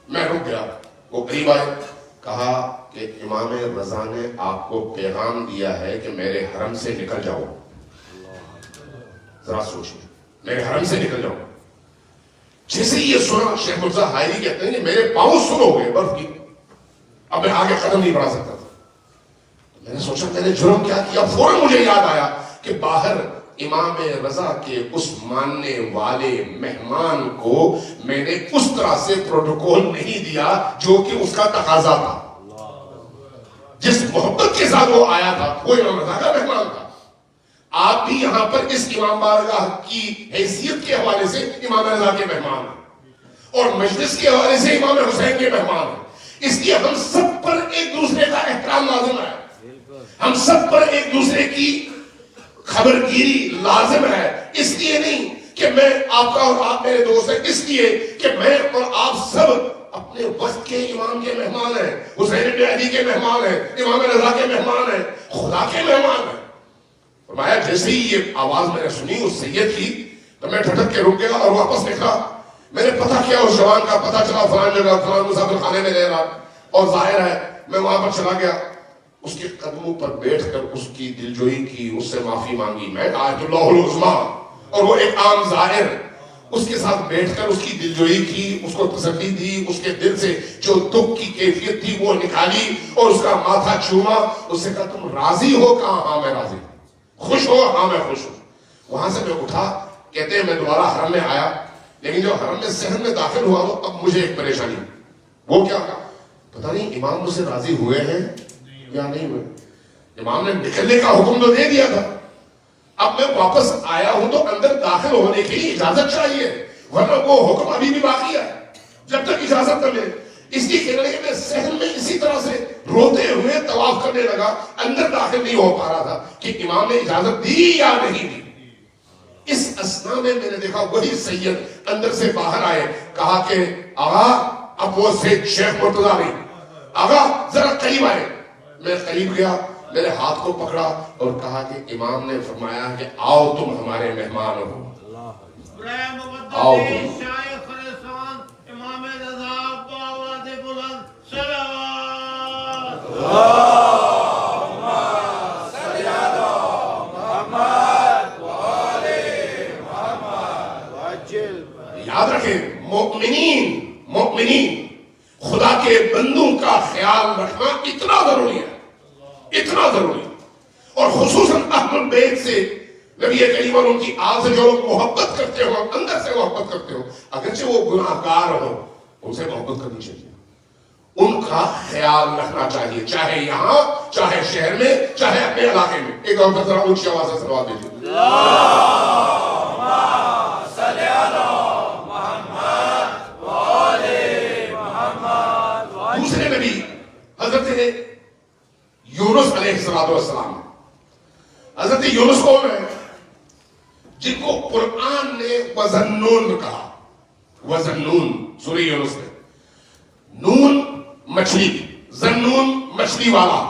میں رک گیا. وہ قریب آئے، کہا کہ امام رضا نے آپ کو پیغام دیا ہے کہ میرے حرم سے نکل جاؤ. ذرا سوچیں، میرے حرم سے نکل جاؤ. جیسے یہ سنا، شیخ مرتضیٰ حائری کہتے ہیں کہ میرے پاؤں سن ہو گئے برف کی، اب میں آگے قدم نہیں بڑھا سکتا تھا. میں نے سوچا میں نے جرم کیا کیا. فوراً مجھے یاد آیا کہ باہر امام رضا کے اس ماننے والے مہمان کو میں نے اس طرح سے پروٹوکول نہیں دیا جو کہ اس کا تقاضا تھا. جس محبت کے ساتھ وہ آیا تھا وہ امام رضا کا مہمان تھا. آپ بھی یہاں پر اس امام بارگاہ کی حیثیت کے حوالے سے امام رضا کے مہمان ہیں اور مجلس کے حوالے سے امام حسین کے مہمان ہیں. اس لیے ہم سب پر ایک دوسرے کا احترام لازم ہے، ہم سب پر ایک دوسرے کی خبر گیری لازم ہے. اس لیے نہیں کہ میں آپ کا اور آپ میرے دوست ہیں، اس لیے کہ میں اور آپ سب اپنے وقت کے امام کے مہمان ہیں، حسین بن علی کے مہمان ہیں، امام رضا کے مہمان ہیں، خدا کے مہمان ہیں. فرمایا جیسے ہی یہ آواز میں نے سنی اس سید کی تو میں ٹھٹک کے رک گیا اور واپس نکلا. میں نے پتہ کیا اس جوان کا، پتہ چلا فلان جگہ فلان مسافر خانے میں رہ رہا، اور ظاہر ہے میں وہاں پر چلا گیا. اس کے قدموں پر بیٹھ کر اس کی دلجوئی کی، اس سے معافی مانگی. میں آیت اللہ العظمیٰ اور وہ ایک عام ظاہر، اس کے ساتھ بیٹھ کر اس کی دلجوئی کی، اس کو تسلی دی، اس کے دل سے جو دکھ کی کیفیت تھی وہ نکالی اور اس کا ماتھا چوما. اس سے کہا تم راضی ہو؟ کہا ہاں میں راضی ہوں. خوش ہو؟ ہاں میں خوش ہوں. وہاں سے میں اٹھا، کہتے ہیں میں دوبارہ حرم میں آیا، لیکن جو حرم میں صحن میں داخل ہوا تو اب مجھے ایک پریشانی. وہ کیا؟ پتہ نہیں امام مجھ سے راضی ہوئے ہیں یا نہیں ہوئے. امام نے نکلنے کا حکم تو دے دیا تھا، اب میں واپس آیا ہوں تو اندر داخل ہونے کے لیے اجازت چاہیے، ورنہ وہ حکم ابھی بھی باقی ہے جب تک اجازت نہ ملے. اس لیے کہنے لگے میں صحن میں اسی طرح سے روتے ہوئے طواف کرنے لگا، اندر داخل نہیں ہو پا رہا تھا کہ امام نے اجازت دی یا نہیں دی. اس اسنا میں نے دیکھا وہی سید اندر سے باہر آئے، کہا کہ آغا اب وہ سید شیخ مرتضیٰ نہیں، آغا ذرا قریب آئے. میں قریب گیا، میرے ہاتھ کو پکڑا اور کہا کہ امام نے فرمایا کہ آؤ تم ہمارے مہمان ہو، آؤ تم. یاد رکھیں مومنین خدا کے بندوں کا خیال رکھنا اتنا ضروری ہے، اتنا ضروری. اور خصوصاً اہل البیت سے، نبی کریم اور ان کی آل سے جو لوگ محبت کرتے ہو، اندر سے محبت کرتے ہو، اگرچہ وہ گناہ گار ہو، ان سے محبت کرنی چاہیے، ان کا خیال رکھنا چاہیے، چاہے یہاں، چاہے شہر میں، چاہے اپنے علاقے میں. ایک اور ذرا اونچی آواز سے سلوات دیجیے. دوسرے نبی حضرت یونس علیہ السلام، حضرت یونس کون ہے؟ جن کو قرآن نے وَذَنُّونَ کہا. وَذَنُّونَ سورہ یونس میں، نون مچھلی، ذنون مچھلی والا.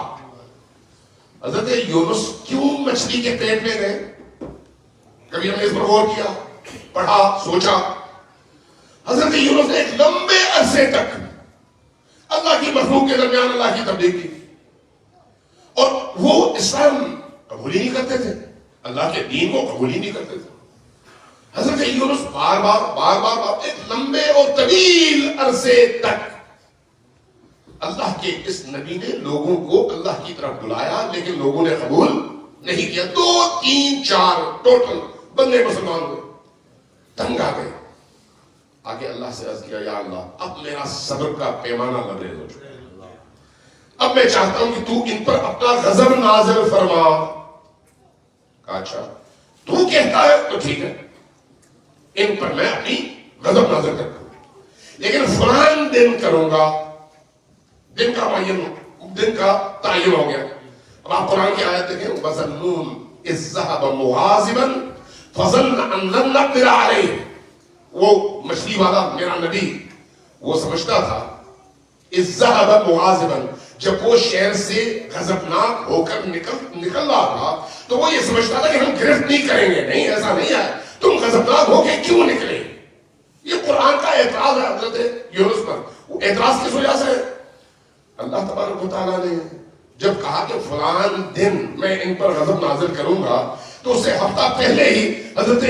حضرت یونس کیوں مچھلی کے پیٹ میں گئے؟ کبھی ہم نے اس پر غور کیا، پڑھا، سوچا؟ حضرت یونس نے ایک لمبے عرصے تک اللہ کی مخلوق کے درمیان اللہ کی تبلیغ کی، اور وہ اسلام قبول ہی نہیں کرتے تھے، اللہ کے دین کو قبول ہی نہیں کرتے تھے. حضرت یونس بار بار ایک لمبے اور طویل عرصے تک اللہ کے اس نبی نے لوگوں کو اللہ کی طرف بلایا لیکن لوگوں نے قبول نہیں کیا. 2 3 4 ٹوٹل بندے مسلمان ہوئے, تنگ آ گئے. آگے اللہ سے عرض کیا یا اللہ اب میرا صبر کا پیمانہ لبریز ہو چکا ہے, اب میں چاہتا ہوں کہ تو ان پر اپنا غضب نازل فرما. کہا اچھا تو کہتا ہے تو ٹھیک ہے, ان پر میں اپنی غضب نازل کرتا ہوں, لیکن فلان دن کروں گا. دن کا تعین ہو گیا. اب آپ قرآن کی آیت دیکھیں, وَظَنُّونَ إِذْ ذَهَبَ مُغَاضِبًا فَظَنَّ أَن لَّن نَّقْدِرَ عَلَيْهِ. وہ مچھلی والا میرا نبی وہ سمجھتا تھا إِذْ ذَهَبَ مُغَاضِبًا, جب وہ شہر سے غضبناک ہو کر نکل رہا تھا تو وہ یہ سمجھتا تھا کہ ہم گرفت نہیں کریں گے. نہیں, ایسا نہیں ہے, تم غضبناک ہو کے کیوں نکلے. یہ قرآن کا اعتراض ہے حضرت یونس پر. وہ اعتراض کس وجہ سے؟ اللہ تبارک و تعالیٰ نے جب کہا کہ فلان دن میں ان پر غضب نازل کروں گا تو اس سے ہفتہ پہلے ہی حضرت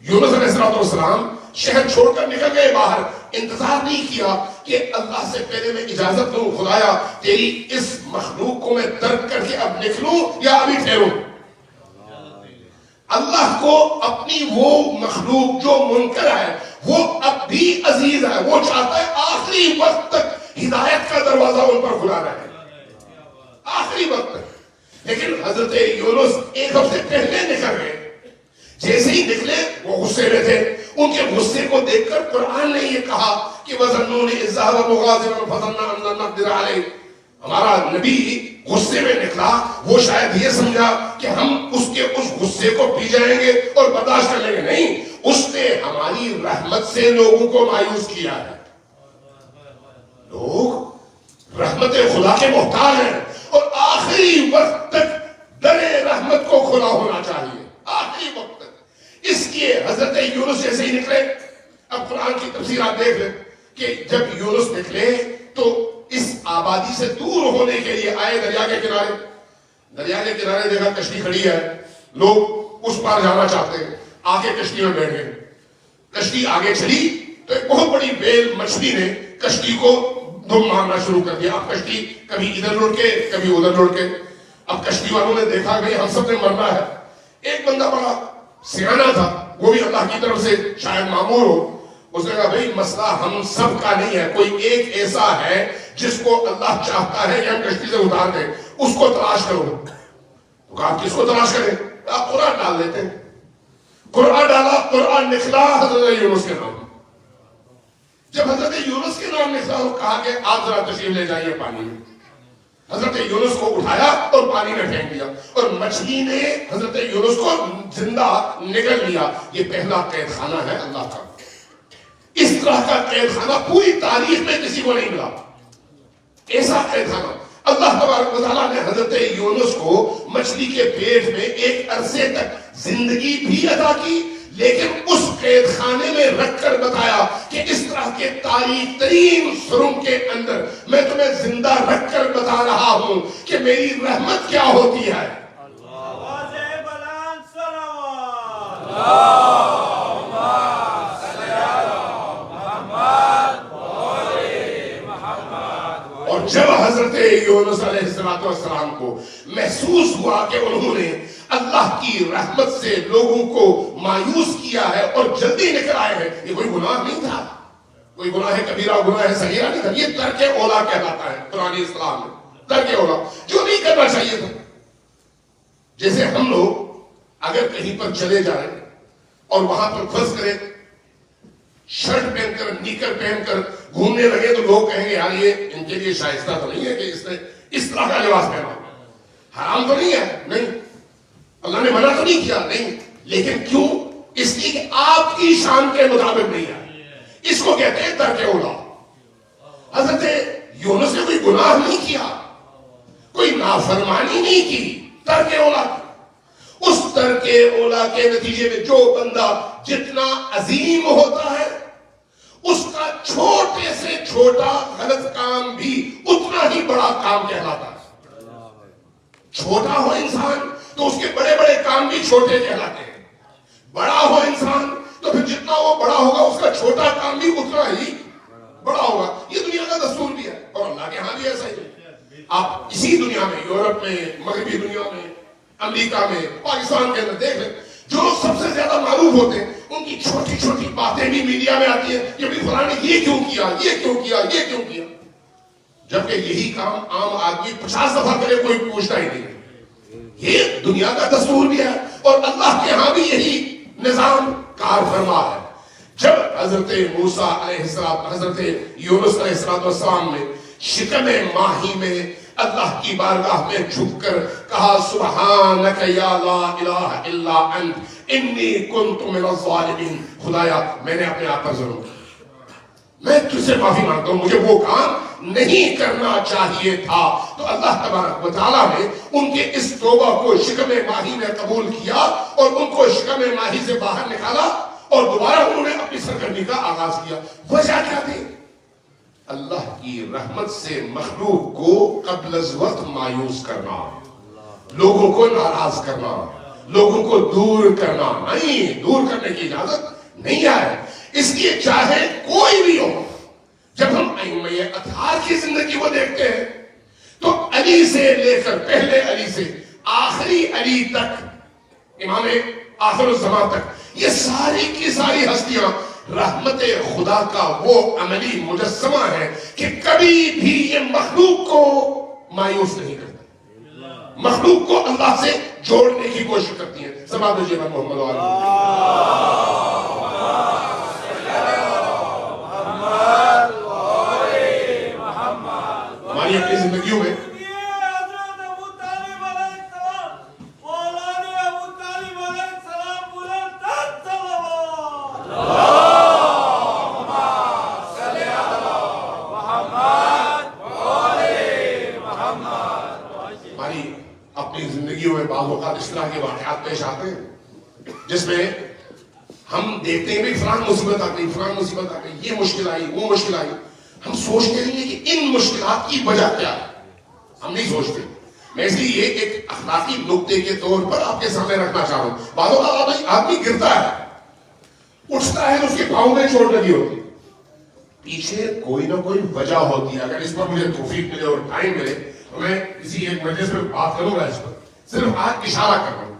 یونس علیہ السلام شہر چھوڑ کر نکل گئے باہر. انتظار نہیں کیا کہ اللہ سے پہلے میں اجازت لوں, خدایا تیری اس مخلوق کو میں ترک کر کے اب نکلوں یا ابھی ٹھہروں. اللہ کو اپنی وہ مخلوق جو منکر ہے وہ اب بھی عزیز ہے. وہ چاہتا ہے آخری وقت تک ہدایت کا دروازہ ان پر کھلا رہے, آخری وقت تک. لیکن حضرت یونس ایک ہفتے پہلے نکل گئے. جیسے ہی نکلے وہ غصے میں تھے. ان کے غصے کو دیکھ کر قرآن نے یہ کہا کہ وَظَنُّونَ إِذْ ذَهَبَ مُغَاضِبًا فَظَنَّ أَن لَّن نَّقْدِرَ عَلَيْهِ. ہمارا نبی غصے میں نکلا, وہ شاید یہ سمجھا کہ ہم اس کے اس غصے کو پی جائیں گے اور برداشت کر لیں گے. نہیں, اس نے ہماری رحمت سے لوگوں کو مایوس کیا ہے. لوگ رحمت خدا کے محتاج ہیں اور آخری وقت تک در رحمت کو کھلا ہونا چاہیے, آخری وقت تک. اس لیے حضرت یونس جیسے ہی نکلے, اب قرآن کی تفسیر آپ دیکھ لیں کہ جب یونس نکلے تو اس آبادی سے دور ہونے کے لیے آئے دریا کے کنارے. دریا کے کنارے دیکھا کشتی کھڑی ہے, لوگ اس پار جانا چاہتے ہیں, آگے کشتی میں بیٹھ گئے. کشتی آگے چلی تو ایک بہت بڑی بیل مچھلی نے کشتی کو دم مارنا شروع کر دیا. اب کشتی کبھی ادھر لڑ کے کبھی ادھر لڑ کے. اب کشتی والوں نے دیکھا کہ ہم سب نے مرنا ہے. ایک بندہ بڑا سیانا تھا, وہ بھی اللہ کی طرف سے شاید معمور ہو. اس نے کہا بھئی مسئلہ ہم سب کا نہیں ہے, کوئی ایک ایسا ہے جس کو اللہ چاہتا ہے کہ ہم کشتی سے اتار دیں, اس کو تلاش کرو. تو کہا کس کو تلاش کریں؟ آپ قرآن ڈال دیتے ہیں. قرآن ڈالا, قرآن نکلا حضرت یونس کے نام. جب حضرت یونس کے نام نکلا تو کہا کہ آپ ذرا تشریف لے جائیے پانی میں. حضرت یونس کو اٹھایا اور پانی میں پھینک دیا اور مچھلی نے حضرت یونس کو زندہ نگل لیا. یہ پہلا قید خانہ ہے اللہ کا. اس طرح کا قید خانہ پوری تاریخ میں کسی کو نہیں ملا, ایسا قید خانہ. اللہ تبارک و تعالیٰ نے حضرت یونس کو مچھلی کے پیٹ میں ایک عرصے تک زندگی بھی عطا کی, لیکن اس قید خانے میں رکھ کر بتایا کہ اس طرح کے تاریخ ترین سرنگ کے اندر میں تمہیں زندہ رکھ کر بتا رہا ہوں کہ میری رحمت کیا ہوتی ہے. اور جب حضرت یونس علیہ السلام کو محسوس ہوا کہ انہوں نے اللہ کی رحمت سے لوگوں کو مایوس کیا ہے اور جلدی نکل آئے ہیں, یہ کوئی گناہ نہیں تھا, کوئی گناہ کبیرہ گناہ صغیرہ نہیں تھا, یہ ترک اولا کہلاتا ہے قرآن اسلام میں. ترک اولا جو نہیں کرنا چاہیے تھا. جیسے ہم لوگ اگر کہیں پر چلے جائیں اور وہاں پر فرض کریں شرٹ پہن کر نیکر پہن کر گھومنے لگے تو لوگ کہیں گے یار یہ ان کے لیے شائستہ تو نہیں ہے کہ اس نے اس طرح کا لباس پہنا. حرام تو نہیں ہے, نہیں, اللہ نے منع تو نہیں کیا, نہیں, لیکن کیوں؟ اس لیے کہ آپ کی شان کے مطابق نہیں ہے. اس کو کہتے ہیں ترک اولا. حضرت یونس نے کوئی گناہ نہیں کیا, کوئی نافرمانی نہیں کی, ترک اولا. اس ترک اولا کے نتیجے میں جو بندہ جتنا عظیم ہوتا ہے اس کا چھوٹے سے چھوٹا غلط کام بھی اتنا ہی بڑا کام کہلاتا ہے. چھوٹا ہو انسان تو اس کے بڑے بڑے کام بھی چھوٹے کہلاتے ہیں. بڑا ہو انسان تو پھر جتنا وہ بڑا ہوگا اس کا چھوٹا کام بھی اتنا ہی بڑا ہوگا. یہ دنیا کا دستور بھی ہے اور اللہ کے آپ اسی دنیا میں، یورپ میں، مغربی دنیا میں، امریکہ میں، پاکستان کے اندر دیکھ لیں، جو لوگ سب سے زیادہ معروف ہوتے ہیں ان کی چھوٹی چھوٹی باتیں بھی میڈیا میں آتی ہیں کہ بھائی فلاں نے یہ کیوں کیا، یہ کیوں کیا، یہ کیوں کیا، جبکہ یہی کام عام آدمی 50 دفعہ کرے کوئی پوچھتا ہی نہیں. یہ دنیا کا دستور بھی ہے اور اللہ کے ہاں بھی یہی نظام کار فرما ہے. جب حضرت موسیٰ علیہ السلام، حضرت یونس علیہ السلام نے شکم ماہی میں اللہ کی بارگاہ میں جھک کر کہا سبحانک یا لا الہ الا انت انی کنت من الظالمین، خدایا میں نے اپنے آپ پر ظلم کیا، میں تجھ سے معافی مانگتا ہوں، مجھے وہ کام نہیں کرنا چاہیے تھا. تو اللہ تبارک و تعالیٰ نے ان کے اس توبہ کو شکم ماہی میں قبول کیا اور ان کو شکم ماہی سے باہر نکالا اور دوبارہ انہوں نے اپنی سرگرمی کا آغاز کیا. وجہ کیا تھی؟ اللہ کی رحمت سے مخلوق کو قبل از وقت مایوس کرنا، لوگوں کو ناراض کرنا، لوگوں کو دور کرنا. نہیں، دور کرنے کی اجازت نہیں ہے. اس لیے چاہے کوئی بھی ہو، جب ہم ائمہ اطہار کی زندگی کو دیکھتے ہیں تو علی سے لے کر پہلے علی سے آخری علی تک، امام آخر الزمان تک، یہ ساری کی ساری ہستیاں رحمت خدا کا وہ عملی مجسمہ ہے کہ کبھی بھی یہ مخلوق کو مایوس نہیں کرتے، مخلوق کو اللہ سے جوڑنے کی کوشش کرتی ہیں. سماعت دیجیے محمد ہماری اپنی زندگیوں میں بعض اوقات اس طرح کے واقعات پیش آتے ہیں جس میں ہم دیکھتے ہیں کہ فلاں مصیبت آ گئی، فلاں مصیبت آ گئی، یہ مشکل آئی، وہ مشکل آئی. ہم سوچتے نہیں ہیں کہ ان مشکلات کی وجہ کیا ہے، ہم نہیں سوچتے. میں اس لیے ایک اخلاقی نقطے کے طور پر آپ کے سامنے رکھنا چاہ رہا ہوں. بعض اوقات آدمی گرتا ہے، اٹھتا ہے تو اس کے پاؤں میں چوٹ لگی ہوتی، پیچھے کوئی نہ کوئی وجہ ہوتی ہے. اگر اس پر مجھے توفیق ملے اور ٹائم ملے تو میں کسی ایک مجلس میں بات کروں گا اس پر، صرف آج اشارہ کر رہا ہوں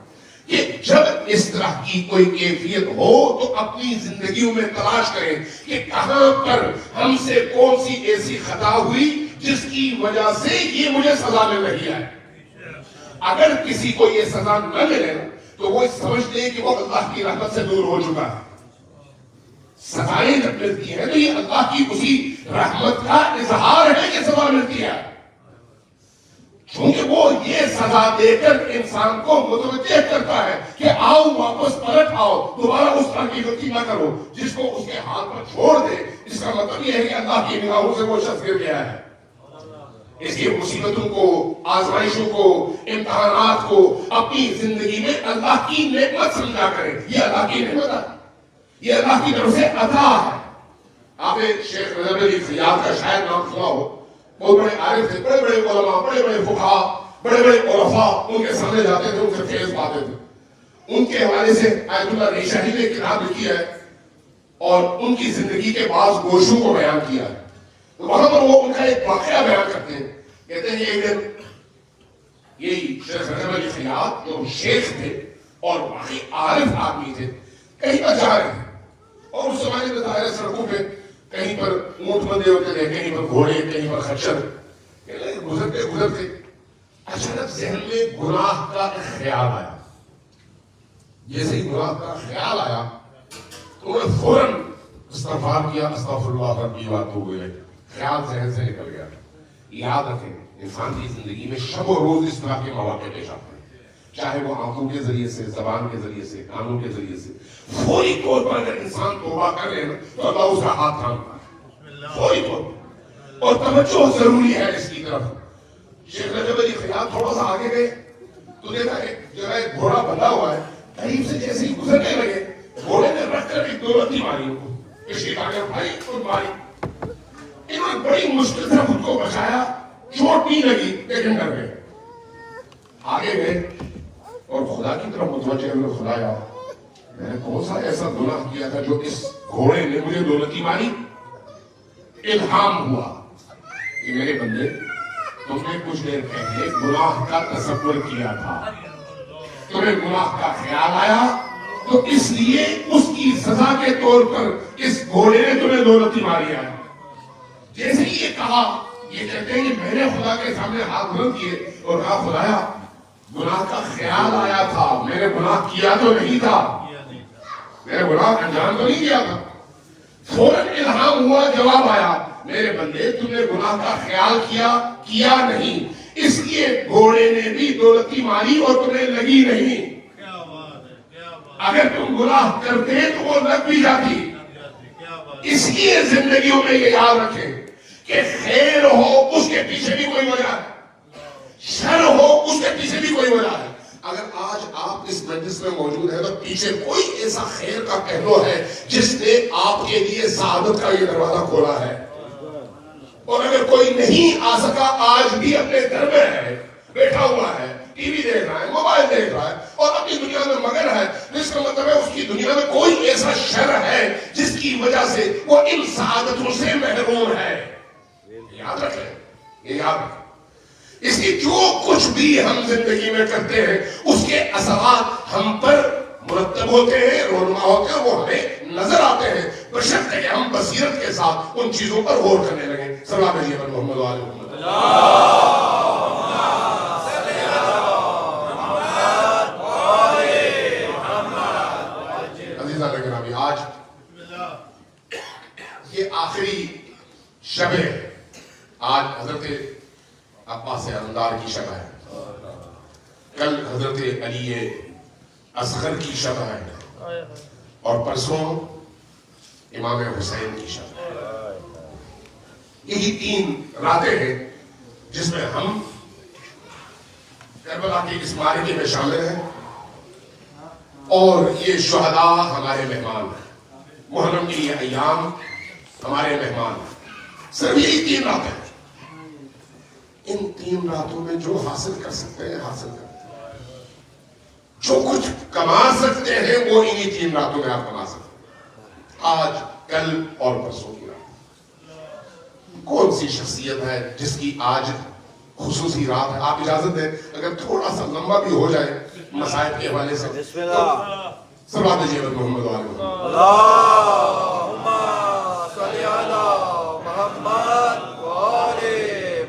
کہ جب اس طرح کی کوئی کیفیت ہو تو اپنی زندگیوں میں تلاش کریں کہ کہاں پر ہم سے کون سی ایسی خطا ہوئی جس کی وجہ سے یہ مجھے سزا مل رہی ہے. اگر کسی کو یہ سزا نہ ملے تو وہ سمجھتے ہیں کہ وہ اللہ کی رحمت سے دور ہو چکا ہے. سزائیں جب ملتی ہیں تو یہ اللہ کی اسی رحمت کا اظہار ہے کہ سزا ملتی ہے، کیونکہ وہ یہ سزا دے کر انسان کو متوجہ کرتا ہے کہ آؤ واپس پلٹ آؤ، دوبارہ اس طرح کی غلطی نہ کرو. جس کو اس کے ہاتھ پر چھوڑ دے اس کا مطلب یہ ہے کہ اللہ کی نگاہوں سے وہ شخص گر گیا ہے. اس لیے مصیبتوں کو، آزمائشوں کو، امتحانات کو اپنی زندگی میں اللہ کی نعمت سمجھا کریں. یہ اللہ کی نعمت ہے، یہ اللہ کی طرف سے عطا ہے. آپ نے شیخ رضا علی خیاط کا شاید نام سنا ہو، بہت بڑے عارف تھے، بڑے بڑے علماء، بڑے بڑے فقہاء، بڑے بڑے عرفاء ان کے سامنے جاتے تھے، ان سے فیض پاتے تھے. ان کے حوالے سے آیت اللہ ریشاہی نے کتاب لکھی ہے اور ان کی زندگی کے بعض گوشوں کو بیان کیا ہے. تو وہاں پر وہ ان کا ایک واقعہ بیان کرتے ہیں. کہتے ہیں ایک دن یہی شیخ رضا علی خیاط جو شیخ تھے اور واقعی عارف آدمی تھے، کہیں پر جا رہے ہیں اور اس زمانے میں ظاہر سڑکوں پہ کہیں پر اونٹ بندے ہوتے تھے، کہیں پر گھوڑے، کہیں پر خچر. گزرتے گزرتے اچانک ذہن میں گناہ کا ایک خیال آیا. جیسے ہی گناہ کا خیال آیا تو انہوں نے فوراً استغفار کیا، استغفر اللہ ربی واتوب الیہ. خیال ذہن سے نکل گیا. یاد رکھیں انسان کی زندگی میں شب و روز اس طرح کے مواقع پیش آتے ہیں، چاہے وہ آنکھوں کے ذریعے سے، زبان کے ذریعے سے، کانوں کے ذریعے سے. فوری طور پر اگر انسان توبہ کر لے تو اللہ اس کا ہاتھ تھامتا ہے فوری طور پر، اور توجہ ضروری ہے اس کی طرف. شیخ رجب علی خیاط تھوڑا سا آگے گئے تو دیکھا ایک جگہ ایک گھوڑا بندھا ہوا ہے، قریب سے جیسے ہی گزرنے لگے گھوڑے نے رکھ کر ایک دو لتی ماری ان کو، کسی آگے بھائی اور ماری. انہوں نے بڑی مشکل سے خود کو بچایا، چوٹ نہیں لگی لیکن ڈر گئے. آگے گئے اور خدا کی طرف متوجہ ہوئے، خدایا میں نے کون سا ایسا گناہ کیا تھا جو اس گھوڑے نے مجھے دولتی ماری. الہام ہوا کہ میرے بندے تم نے کچھ دیر پہلے گناہ کا تصور کیا تھا، تمہیں گناہ کا خیال آیا، تو اس لیے اس کی سزا کے طور پر اس گھوڑے نے تمہیں دولتی ماری ہے۔ جیسے ہی یہ کہا، یہ کہتے ہیں کہ میں نے خدا کے سامنے ہاتھ بلند کیے اور کہا خدایا گناہ کا خیال آیا تھا، میں نے گناہ کیا تو نہیں تھا، میں نے گناہ انجام تو نہیں کیا تھا۔ فوراً الہام ہوا، جواب آیا، میرے بندے تم نے گناہ کا خیال کیا نہیں، اس لیے گھوڑے نے بھی دولتی ماری اور تمہیں لگی نہیں۔ اگر تم گناہ کرتے تو وہ لگ بھی جاتی۔ اس لیے زندگیوں میں یہ یاد رکھیں کہ خیر ہو اس کے پیچھے بھی کوئی وجہ ہے، شر ہو اس کے پیچھے بھی کوئی وجہ ہے۔ اگر آج آپ اس مجلس میں موجود ہیں تو پیچھے کوئی ایسا خیر کا پہلو ہے جس نے آپ کے لیے سعادت کا یہ دروازہ کھولا ہے۔ اور اگر کوئی نہیں آ سکا، آج بھی اپنے گھر میں ہے، بیٹھا ہوا ہے، ٹی وی دیکھ رہا ہے، موبائل دیکھ رہا ہے اور اپنی دنیا میں مگن ہے، جس کا مطلب ہے اس کی دنیا میں کوئی ایسا شر ہے جس کی وجہ سے وہ ان سعادتوں سے محروم ہے۔ یاد رکھیں، یہ یاد رکھیں۔ اس کی جو کچھ بھی ہم زندگی میں کرتے ہیں اس کے اثرات ہم پر مرتب ہوتے ہیں، رونما ہوتے ہیں، وہ ہمیں نظر آتے ہیں، بشرطے کہ ہم بصیرت کے ساتھ ان چیزوں پر غور کرنے لگیں۔ صلوات علی محمد و آل محمد۔ عزیزاں گرامی، آج یہ آخری شب ہے، آج حضرت عباس علمدار کی شب ہے، کل حضرت علی اصغر کی شب ہے اور پرسوں امام حسین کی شب ہے۔ یہی 3 راتیں ہیں جس میں ہم کربلا کے اس معرکے میں شامل ہیں اور یہ شہداء ہمارے مہمان ہیں، محرم کے یہ ایام ہمارے مہمان ہیں۔ صرف یہی 3 راتیں ہیں، ان 3 راتوں میں جو حاصل کر سکتے ہیں حاصل کرتے ہیں، جو کچھ کما سکتے ہیں وہ انہی 3 راتوں میں آپ کما سکتے ہیں، آج، کل اور پرسوں کی رات۔ کون سی شخصیت ہے جس کی آج خصوصی رات ہے؟ آپ اجازت دیں اگر تھوڑا سا لمبا بھی ہو جائے مصائب کے حوالے سے۔
بسم اللہ۔
صلوات محمد و آل محمد۔
اللہم صلی علی محمد و آل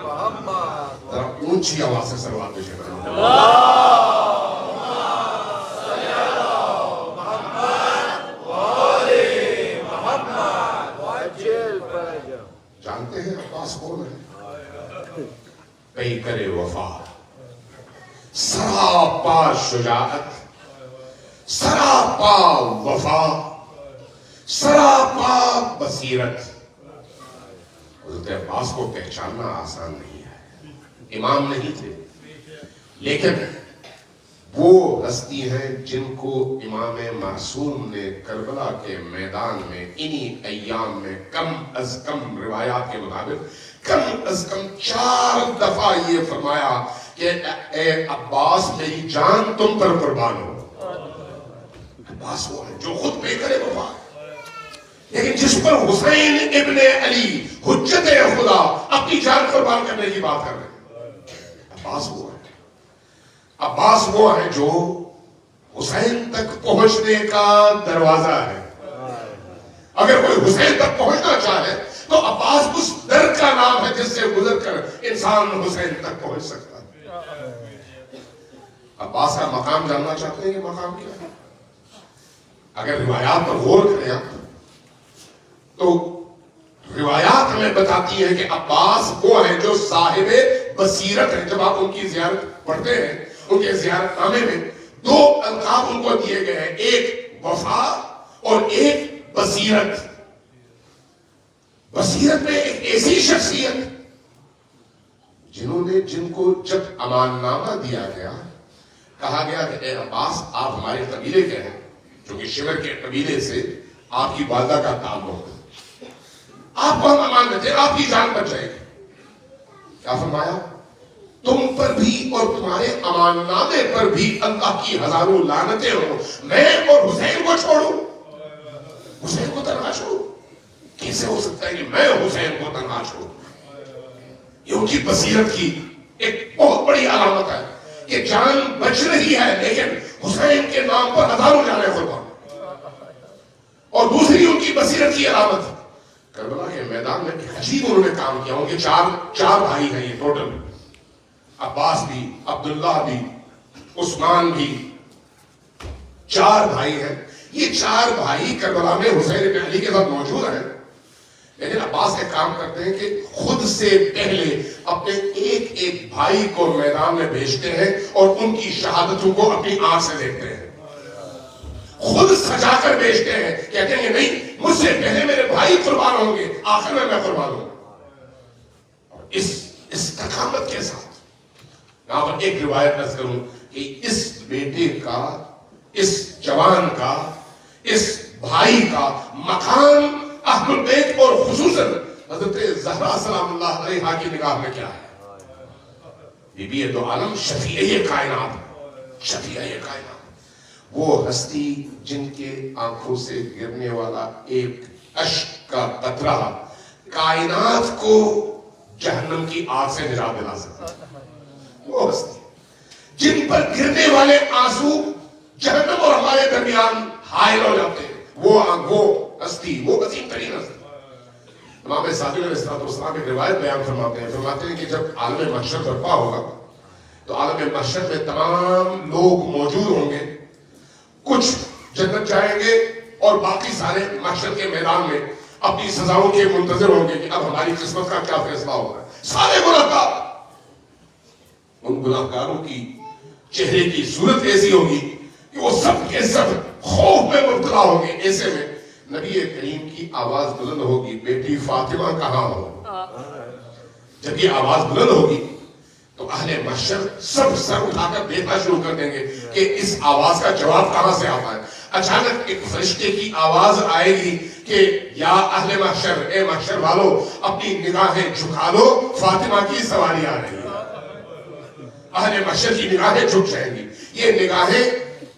محمد۔
ذرا اونچی آواز سے صلوات بھیجیے۔ جانتے ہیں عباس کون ہے؟ پیکر وفا، سراپا شجاعت، سراپا وفا، سراپا بصیرت۔ حضرت عباس کو پہچاننا آسان نہیں ہے، امام نہیں تھے، لیکن وہ ہستی ہیں جن کو امام معصوم نے کربلا کے میدان میں انہی ایام میں کم از کم روایات کے مطابق کم از کم 4 دفعہ یہ فرمایا کہ اے عباس میری جان تم پر قربان ہو۔ عباس وہ ہے جو خود بے کرے وفا ہے، لیکن جس پر حسین ابن علی حجت خدا اپنی جان قربان کرنے کی بات کر رہے ہیں۔ عباس وہ ہے، عباس وہ ہے جو حسین تک پہنچنے کا دروازہ ہے۔ اگر کوئی حسین تک پہنچنا چاہے تو عباس اس در کا نام ہے جس سے گزر کر انسان حسین تک پہنچ سکتا ہے۔ عباس کا مقام جاننا چاہتے ہیں کہ مقام کیا ہے؟ اگر روایات پر غور کریں آپ تو روایات ہمیں بتاتی ہے کہ عباس وہ ہے جو صاحب بصیرت ہے۔ جب آپ ان کی زیارت پڑھتے ہیں، ان کے زیارت نامے میں 2 القاب ان کو دیے گئے ہیں، ایک وفا اور ایک بصیرت۔ بصیرت میں ایک ایسی شخصیت جن کو جب امان نامہ دیا گیا، کہا گیا کہ اے عباس آپ ہمارے قبیلے کے ہیں، جو کہ شمر کے قبیلے سے آپ کی والدہ کا تعلق ہے، آپ کو ہم امان دیتے ہیں، آپ کی جان بچ جائے گی۔ کیا فرمایا؟ تم پر بھی اور تمہارے امان نامے پر بھی اللہ کی ہزاروں لعنتیں ہوں، میں اور حسین کو چھوڑوں، حسین کو تنہا چھوڑوں؟ کیسے ہو سکتا ہے کہ میں حسین کو تنہا چھوڑوں؟ یہ ان کی بصیرت کی بڑی علامت ہے کہ جان بچ رہی ہے لیکن حسین کے نام پر ہزاروں جانیں قربان. اور دوسری ان کی بصیرت کی علامت کربلا کے میدان میں ایک عجیب انہوں نے کام کیا. ان کے چار بھائی ہیں یہ ٹوٹل، عباس بھی، عبداللہ بھی، عثمان بھی، 4 بھائی ہیں. یہ 4 بھائی کربلا میں حسین بن علی کے ساتھ موجود ہیں، لیکن عباس ایک کام کرتے ہیں کہ خود سے پہلے اپنے ایک بھائی کو میدان میں بھیجتے ہیں اور ان کی شہادتوں کو اپنی آنکھ سے دیکھتے ہیں. خود سجا کر بھیجتے ہیں، کہتے ہیں نہیں مجھ سے پہلے میرے بھائی قربان ہوں گے، آخر میں قربان ہوں. اس تکامت کے ساتھ یہاں پر ایک روایت نقل کروں کہ اس بیٹے کا، اس جوان کا، اس بھائی کا مقام اہل بیت اور خصوصاً حضرت زہرا سلام اللہ علیہا کی نگاہ میں کیا ہے؟ بی بی دو عالم، شفیعہ کائنات، شفیعہ کائنات، وہ ہستی جن کے آنکھوں سے گرنے والا ایک اشک کا قطرہ کائنات کو جہنم کی آگ سے نجات دلا سکتا ہے. وہ ہستی جن پر گرنے والے آنسو جہنم اور ہمارے درمیان حائل ہو جاتے ہیں، وہ ہستی، وہ عظیم ترین ہستی. امام صادق علیہ السلام ایک روایت بیان فرماتے ہیں کہ جب عالم محشر برپا ہوگا تو عالم محشر میں تمام لوگ موجود ہوں گے. کچھ جنت جائیں گے اور باقی سارے محشر کے میدان میں اپنی سزاؤں کے منتظر ہوں گے کہ اب ہماری قسمت کا کیا فیصلہ ہوگا. سارے گناہگار، ان گناہگاروں کی چہرے کی صورت ایسی ہوگی کہ وہ سب کے سب خوف میں مبتلا ہوں گے. ایسے میں نبی کریم کی آواز بلند ہوگی، بیٹی فاطمہ کہاں ہو؟ جب یہ آواز بلند ہوگی تو اہل محشر سب سر اٹھا کر دیکھنا شروع کر دیں گے کہ اس آواز کا جواب کہاں سے آتا ہے. اچانک ایک فرشتے کی آواز آئے گی کہ یا اہل محشر، اے محشر والو اپنی نگاہیں جھکا لو، فاطمہ کی سواری آ رہی ہے. اہل محشر کی نگاہیں جھک جائیں گی. یہ نگاہیں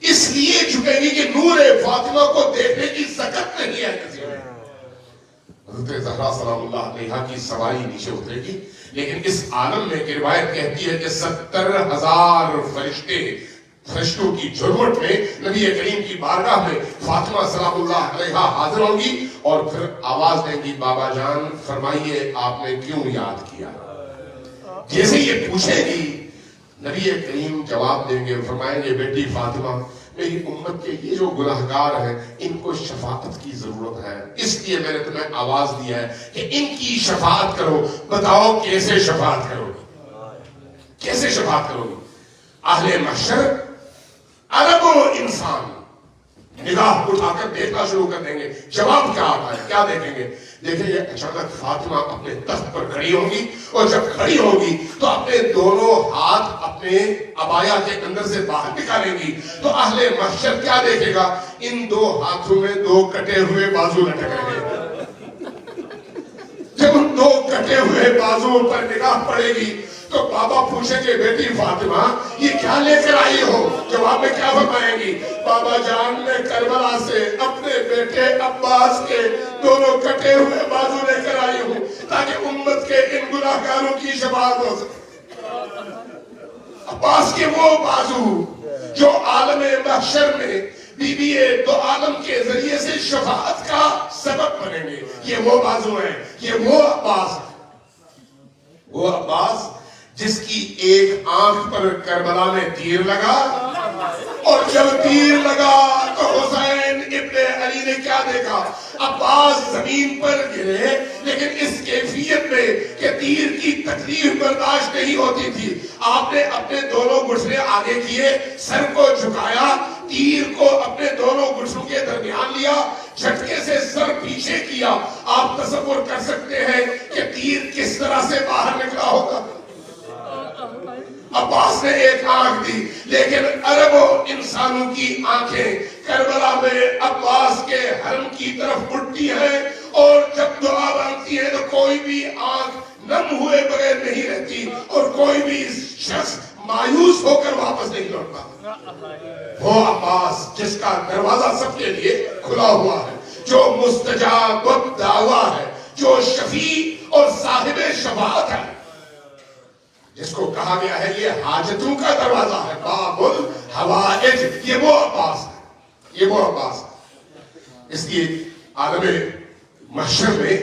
اس لیے جھکیں گی کہ نور فاطمہ کو دیکھنے کی سکت نہیں ہے کسی میں. حضرت زہرا سلام اللہ علیہا کی سواری نیچے اترے گی، لیکن اس عالم میں ایک روایت کہتی ہے کہ 70,000 فرشتوں کی جھرمٹ میں نبی کریم کی بارگاہ میں فاطمہ سلام اللہ علیہا حاضر ہوں گی اور پھر آواز دیں گی، بابا جان فرمائیے آپ نے کیوں یاد کیا؟ جیسے یہ پوچھے گی نبی کریم جواب دیں گے، فرمائیں گے بیٹی فاطمہ میری امت کے یہ جو گناہگار ہیں ان کو شفاعت کی ضرورت ہے، اس لیے میں نے تمہیں آواز دیا ہے کہ ان کی شفاعت کرو. بتاؤ کیسے شفاعت کرو گی؟ کیسے شفاعت کرو گی؟ اہل محشر عرب و انسان نگاہ اٹھا کر دیکھنا شروع کر دیں گے. جواب کیا آتا ہے؟ کیا دیکھیں گے؟ دیکھیں گے اچانک فاطمہ اپنے تخت پر کھڑی ہوگی اور جب کھڑی ہوگی تو اپنے دونوں ہاتھ اپنے عبایا کے اندر سے باہر نکالیں گی تو اہل محشر کیا دیکھے گا؟ ان 2 ہاتھوں میں 2 کٹے ہوئے بازو لٹک رہے ہیں. جب ان 2 کٹے ہوئے بازوؤں پر نگاہ پڑے گی تو بابا پوچھیں گے بیٹی فاطمہ یہ کیا لے کر آئی ہو؟ جواب میں کیا فرمائیں گی؟ بابا جان میں کربلا سے اپنے بیٹے عباس کے 2 کٹے ہوئے بازو لے کر آئی ہوں تاکہ امت کے ان گناہگاروں کی شفاعت ہو سکے. عباس کے وہ بازو جو عالم محشر میں بی بی دو عالم کے ذریعے سے شفاعت کا سبب بنیں گے، یہ وہ بازو ہیں، یہ وہ عباس، وہ عباس جس کی ایک آنکھ پر کربلا میں تیر لگا اور جب تیر لگا تو حسین ابن علی نے کیا دیکھا؟ عباس زمین پر گرے لیکن اس کیفیت میں کہ تیر کی تکلیف برداشت نہیں ہوتی تھی. آپ نے اپنے دونوں گھٹنے آگے کیے، سر کو جھکایا، تیر کو اپنے دونوں گھٹنوں کے درمیان لیا، جھٹکے سے سر پیچھے کیا. آپ تصور کر سکتے ہیں کہ تیر کس طرح سے باہر نکلا ہوگا. عباس نے ایک آنکھ دی لیکن اربوں انسانوں کی آنکھیں کربلا میں عباس کے حرم کی طرف اٹھتی ہیں اور جب دعا مانگتی ہے تو کوئی بھی آنکھ نم ہوئے بغیر نہیں رہتی اور کوئی بھی شخص مایوس ہو کر واپس نہیں لوٹتا. وہ عباس جس کا دروازہ سب کے لیے کھلا ہوا ہے، جو مستجاب الدعویٰ ہے، جو شفیع اور صاحب شفاعت ہے، جس کو کہا گیا ہے یہ حاجتوں کا دروازہ ہے، باب الحوائج، یہ وہ عباس ہے، یہ وہ عباس ہے۔ اس لیے عالم محشر میں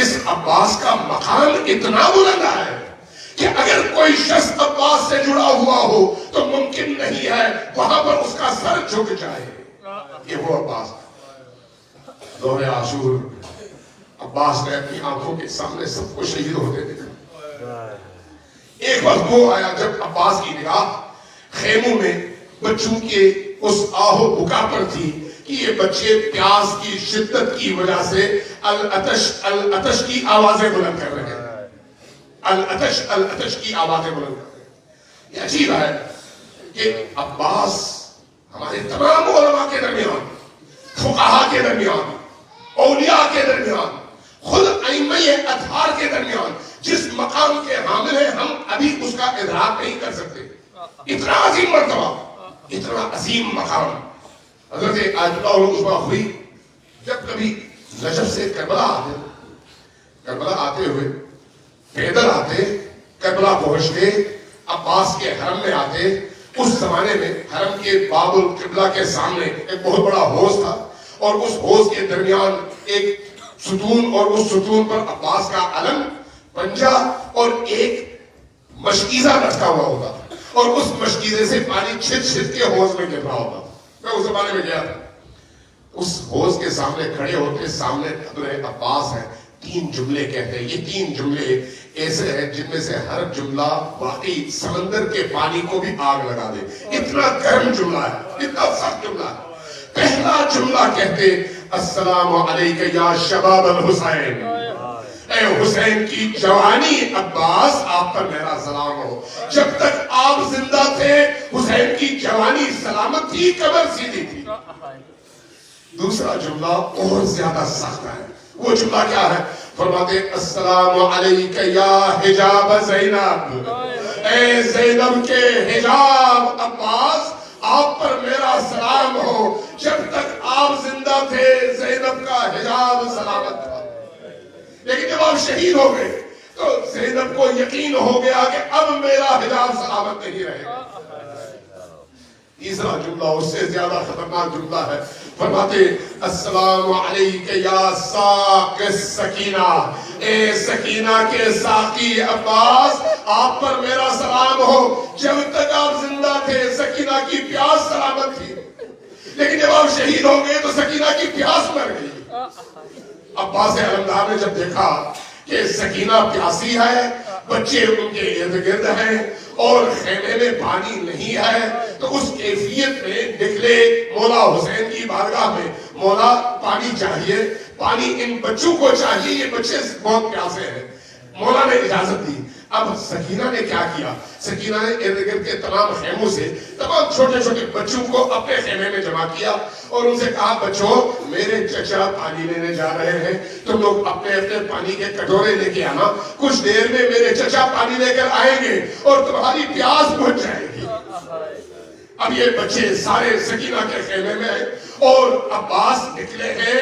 اس عباس کا مقام اتنا بلند ہے کہ اگر کوئی شخص عباس سے جڑا ہوا ہو تو ممکن نہیں ہے وہاں پر اس کا سر جھک جائے۔ یہ وہ عباس ہے۔ دور عاشور عباس نے اپنی آنکھوں کے سامنے سب کو شہید ہوتے دیکھا۔ ایک وقت وہ آیا جب عباس کی نگاہ خیموں میں بچوں کے اس آہو بکا پر تھی کہ یہ بچے پیاس کی شدت کی وجہ سے العطش کی آوازیں بلند کر رہے ہیں، العطش کی آوازیں بلند کر رہے ہیں۔ یہ عجیب ہے کہ عباس ہمارے تمام علماء کے درمیان، فقہاء کے درمیان، اولیاء کے درمیان، خود ائمہ اطہار کے درمیان جس مقام کے حامل ہیں ہم ابھی اس کا ادراک نہیں کر سکتے۔ اتنا عظیم مرتبہ، اتنا عظیم مقام۔ حضرت آیت اللہ العظمیٰ ہوئی جب کبھی نجف سے کربلا آتے ہوئے پیدل آتے، کربلا پہنچتے، عباس کے حرم میں آتے۔ اس زمانے میں حرم کے باب القبلہ کے سامنے ایک بہت بڑا حوض تھا اور اس حوض کے درمیان ایک ستون، اور اس ستون پر عباس کا علم، پنجہ اور ایک مشکیزہ لٹکا ہوا ہوتا تھا، اور اس مشکیزے سے پانی چھٹ چھٹ کے حوض میں گر رہا ہوتا تھا۔ میں اس زمانے میں گیا تھا، اس حوض کے سامنے کھڑے ہوتے، سامنے قبر عباس ہے، 3 جملے کہتے ہیں۔ یہ 3 جملے ایسے ہیں جن میں سے ہر جملہ واقعی سمندر کے پانی کو بھی آگ لگا دے، اتنا گرم جملہ ہے، اتنا سخت جملہ ہے۔ پہلا جملہ کہتے السلام علیکہ یا شباب الحسین، اے حسین کی جوانی عباس آپ پر میرا سلام ہو۔ جب تک آپ زندہ تھے حسین کی جوانی سلامت تھی، قبر سیدھی تھی۔ دوسرا جملہ اور زیادہ سخت ہے، وہ جملہ کیا ہے؟ فرماتے السلام علیکہ یا حجاب زینب، اے زینب کے حجاب عباس آپ پر میرا سلام ہو۔ جب تک آپ زندہ تھے زینب کا حجاب سلامت تھا، لیکن جب آپ شہید ہو گئے تو زینب کو یقین ہو گیا کہ اب میرا حجاب سلامت نہیں رہے گا۔ تیسرا جملہ اس سے زیادہ خطرناک جملہ ہے، فرماتے السلام علیکہ یا ساق السکینہ، اے سکینہ کے ساقی عباس آپ پر میرا سلام ہو۔ جب تک آپ زندہ تھے سکینہ کی پیاس سلامت تھی، لیکن جب آپ شہید ہو گئے تو سکینہ کی پیاس مر گئی۔ عباس علمدار نے جب دیکھا کہ سکینہ پیاسی ہے، بچے ان کے ارد گرد ہیں اور خیمے میں پانی نہیں ہے، تو اس کیفیت میں نکلے مولا حسین کی بارگاہ میں، مولا پانی چاہیے، پانی ان بچوں کو چاہیے، یہ بچے بہت پیاسے ہیں۔ مولا نے اجازت دی۔ اب سکینہ نے کیا کیا؟ سکینہ نے ارد گرد کے تمام خیموں سے تمام چھوٹے چھوٹے بچوں کو اپنے خیمے میں جمع کیا اور ان سے کہا بچوں میرے چچا پانی لینے جا رہے ہیں، تم لوگ اپنے اپنے پانی کے کٹورے لے کے آنا، کچھ دیر میں میرے چچا پانی لے کر آئیں گے اور تمہاری پیاس بجھ جائے گی۔ اب یہ بچے سارے سکینہ کے خیمے میں آئے اور عباس نکلے ہیں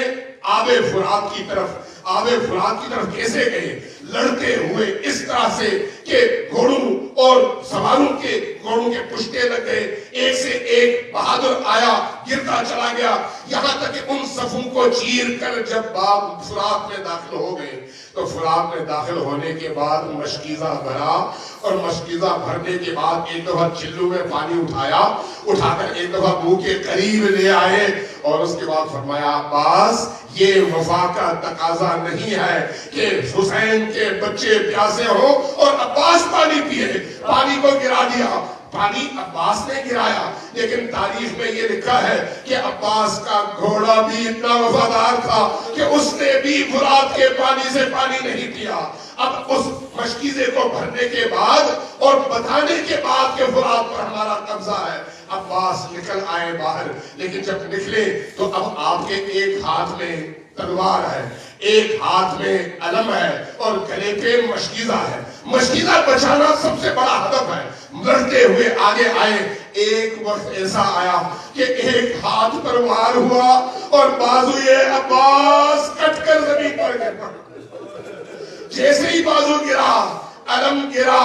آب فرات کی طرف۔ آب فرات کی طرف کیسے گئے؟ لڑتے ہوئے اس طرح سے کہ گھوڑوں اور سواروں کے گھوڑوں کے پشتے لگ گئے، ایک سے ایک بہادر آیا گرتا چلا گیا، یہاں تک کہ ان صفوں کو چیر کر جب باب فرات میں داخل ہو گئے تو فرات میں داخل ہونے کے بعد مشکیزہ بھرا، اور مشکیزہ بھرنے کے بعد ایک دفعہ چلو میں پانی اٹھایا، اٹھا کر ایک دفعہ منہ کے قریب لے آئے اور اس کے بعد فرمایا عباس یہ وفا کا تقاضا نہیں ہے کہ حسین کے بچے پیاسے ہوں اور عباس پانی پیے۔ پانی کو گرا دیا، پانی عباس نے گرایا، لیکن تاریخ میں یہ لکھا ہے کہ عباس کا گھوڑا بھی اتنا وفادار تھا کہ اس نے بھی فرات کے پانی سے پانی نہیں پیا۔ اب اس مشکیزے کو بھرنے کے بعد اور بتانے کے بعد کہ فرات پر ہمارا قبضہ ہے، عباس نکل آئے باہر، لیکن جب نکلے تو اب آپ کے ایک ہاتھ میں تلوار ہے، ایک ہاتھ میں علم ہے اور گلے پہ مشکیزہ ہے۔ مشکیزہ بچانا سب سے بڑا ہدف ہے۔ لڑتے ہوئے آگے آئے، ایک وقت ایسا آیا کہ ایک ہاتھ پر وار ہوا اور بازوئے عباس کٹ کر زمین پر گر پڑا۔ جیسے ہی بازو گرا، علم گرا،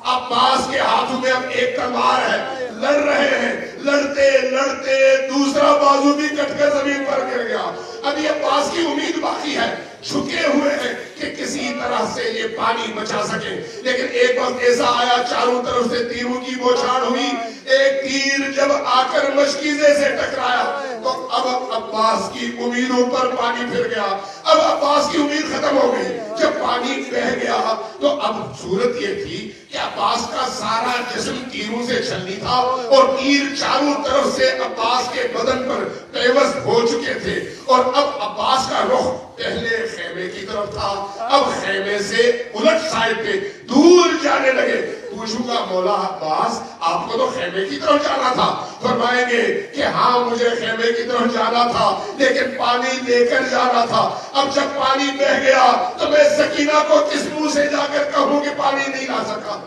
عباس کے ہاتھوں میں اب ایک تلوار ہے، لڑ رہے ہیں، لڑتے لڑتے دوسرا بازو بھی کٹ کر زمین پر گر گیا۔ ابھی عباس کی امید باقی ہے، جھکے ہوئے ہیں کہ کسی طرح سے یہ پانی بچا سکیں، لیکن ایک وقت ایسا آیا چاروں طرف سے تیروں کی بوچھاڑ ہوئی۔ ایک تیر جب آ کر مشکیزے سے ٹکرایا تو اب عباس کی امیدوں پر پانی پھر گیا، اب عباس کی امید ختم ہو گئی۔ جب پانی بہہ گیا تو اب صورت یہ تھی کہ عباس کا سارا جسم تیروں سے چھلنی تھا اور تیر چاروں طرف سے عباس کے بدن پر پیوست ہو چکے تھے، اور اب عباس کا رخ پہلے خیمے کی طرف تھا، اب خیمے سے الٹ سائڈ پہ دور جانے لگے۔ پوچھوں گا مولا عباس آپ کو تو خیمے کی طرف جانا تھا؟ فرمائیں گے کہ ہاں مجھے خیمے کی طرف جانا تھا، لیکن پانی لے کر جانا تھا۔ اب جب پانی بہ گیا تو میں سکینہ کو کس منہ سے جا کر کہوں کہ پانی نہیں لا سکا؟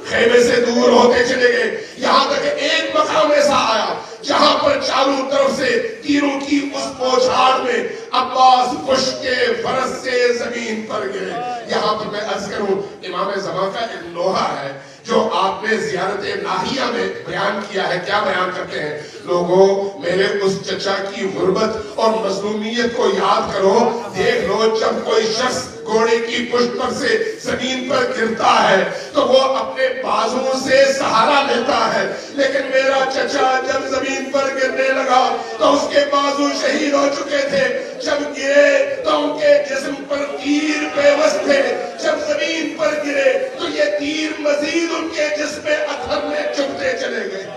خیمے سے دور ہوتے چلے گئے، یہاں تک ایک مقام ایسا آیا جہاں پر چاروں طرف سے تیروں کی اس بوچھاڑ میں عباس پشت کے فرس سے زمین پر گرے۔ یہاں پر میں عرض کروں، امام زمان کا ایک لوحہ ہے جو آپ نے زیارت ناہیہ میں بیان کیا ہے۔ کیا بیان کرتے ہیں؟ لوگوں میرے اس چچا کی غربت اور مظلومیت کو یاد کرو، دیکھ لو جب کوئی شخص گھوڑے کی پشت پر سے زمین پر گرتا ہے تو وہ اپنے بازوں سے سہارا لیتا ہے، لیکن میرا چچا جب زمین پر گرنے لگا تو اس کے بازو شہید ہو چکے تھے۔ جب گرے تو ان کے جسم پر تیر پیوست تھے، جب زمین پر گرے تو یہ تیر مزید ان کے جسم میں اتھر میں چبھتے چلے گئے۔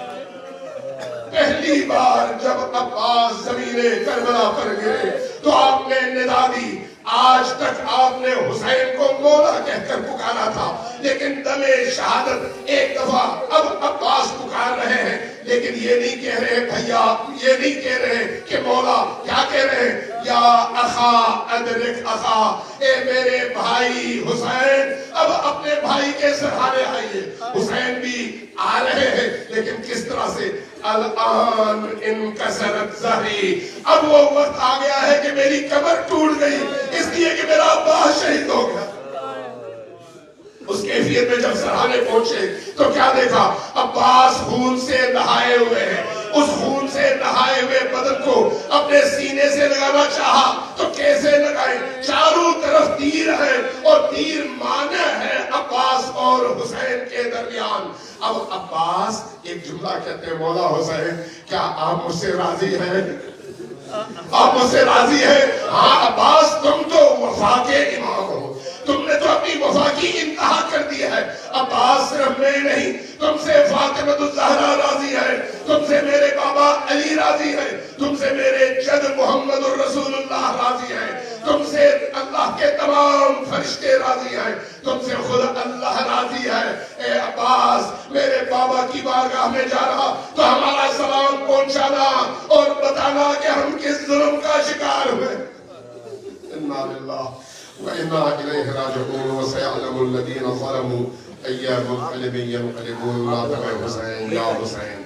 پہلی بار جب عباس زمین کربلا پر گرے تو آپ نے ندا دی۔ آج تک آپ نے حسین کو مولا کہہ کر پکارا تھا، لیکن دم شہادت ایک دفعہ اب عباس پکار رہے ہیں، لیکن یہ نہیں کہہ رہے بھیا، یہ نہیں کہہ رہے کہ مولا، کیا کہہ رہے ہیں؟ یا اخا ادرک اخا، اے میرے بھائی حسین، اب اپنے بھائی کے سہارے آئیے۔ حسین بھی آ رہے ہیں، لیکن کس طرح سے؟ الان انکسرت ظہری، اب وہ وقت آ گیا ہے کہ میری کمر ٹوٹ گئی اس لیے کہ میرا عباس شہید ہو گیا۔ اس کیفیت میں جب سرحانے پہنچے تو کیا دیکھا؟ عباس خون سے نہائے ہوئے ہیں۔ اس خون سے نہائے ہوئے بدن کو اپنے سینے سے لگانا چاہا تو کیسے لگائے؟ چاروں طرف تیر ہے اور تیر مانع ہے عباس اور حسین کے درمیان۔ اب عباس ایک جملہ کہتے ہیں، مولا حسین کیا آپ مجھ سے راضی ہیں؟ آپ مجھ سے راضی ہیں؟ ہاں عباس تم تو وفا کے امام ہو، تم نے تو اپنی وفا کی انتہا کر دی ہے۔ عباس صرف میں نہیں، تم سے فاطمہ الزہرا راضی ہے، تم سے میرے بابا علی راضی ہے، تم سے میرے جد محمد الرسول اللہ راضی ہے، تم سے اللہ کے تمام فرشتے راضی ہیں، تم سے خود اللہ راضی ہے۔ اے عباس، میرے بابا کی بارگاہ میں جانا تو ہمارا سلام پہنچانا اور بتانا کہ ہم کس ظلم کا شکار ہوئے۔ انا للہ وَإِنَّا إِلَيْهِ رَاجِعُونَ وَسَيَعْلَمُ الَّذِينَ ظَلَمُوا أَيَّ مُنقَلِبٍ يَنقَلِبُونَ لا تَبِعْ حسین یا حسین۔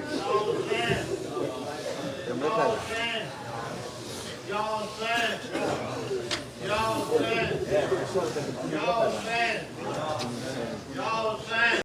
یا حسین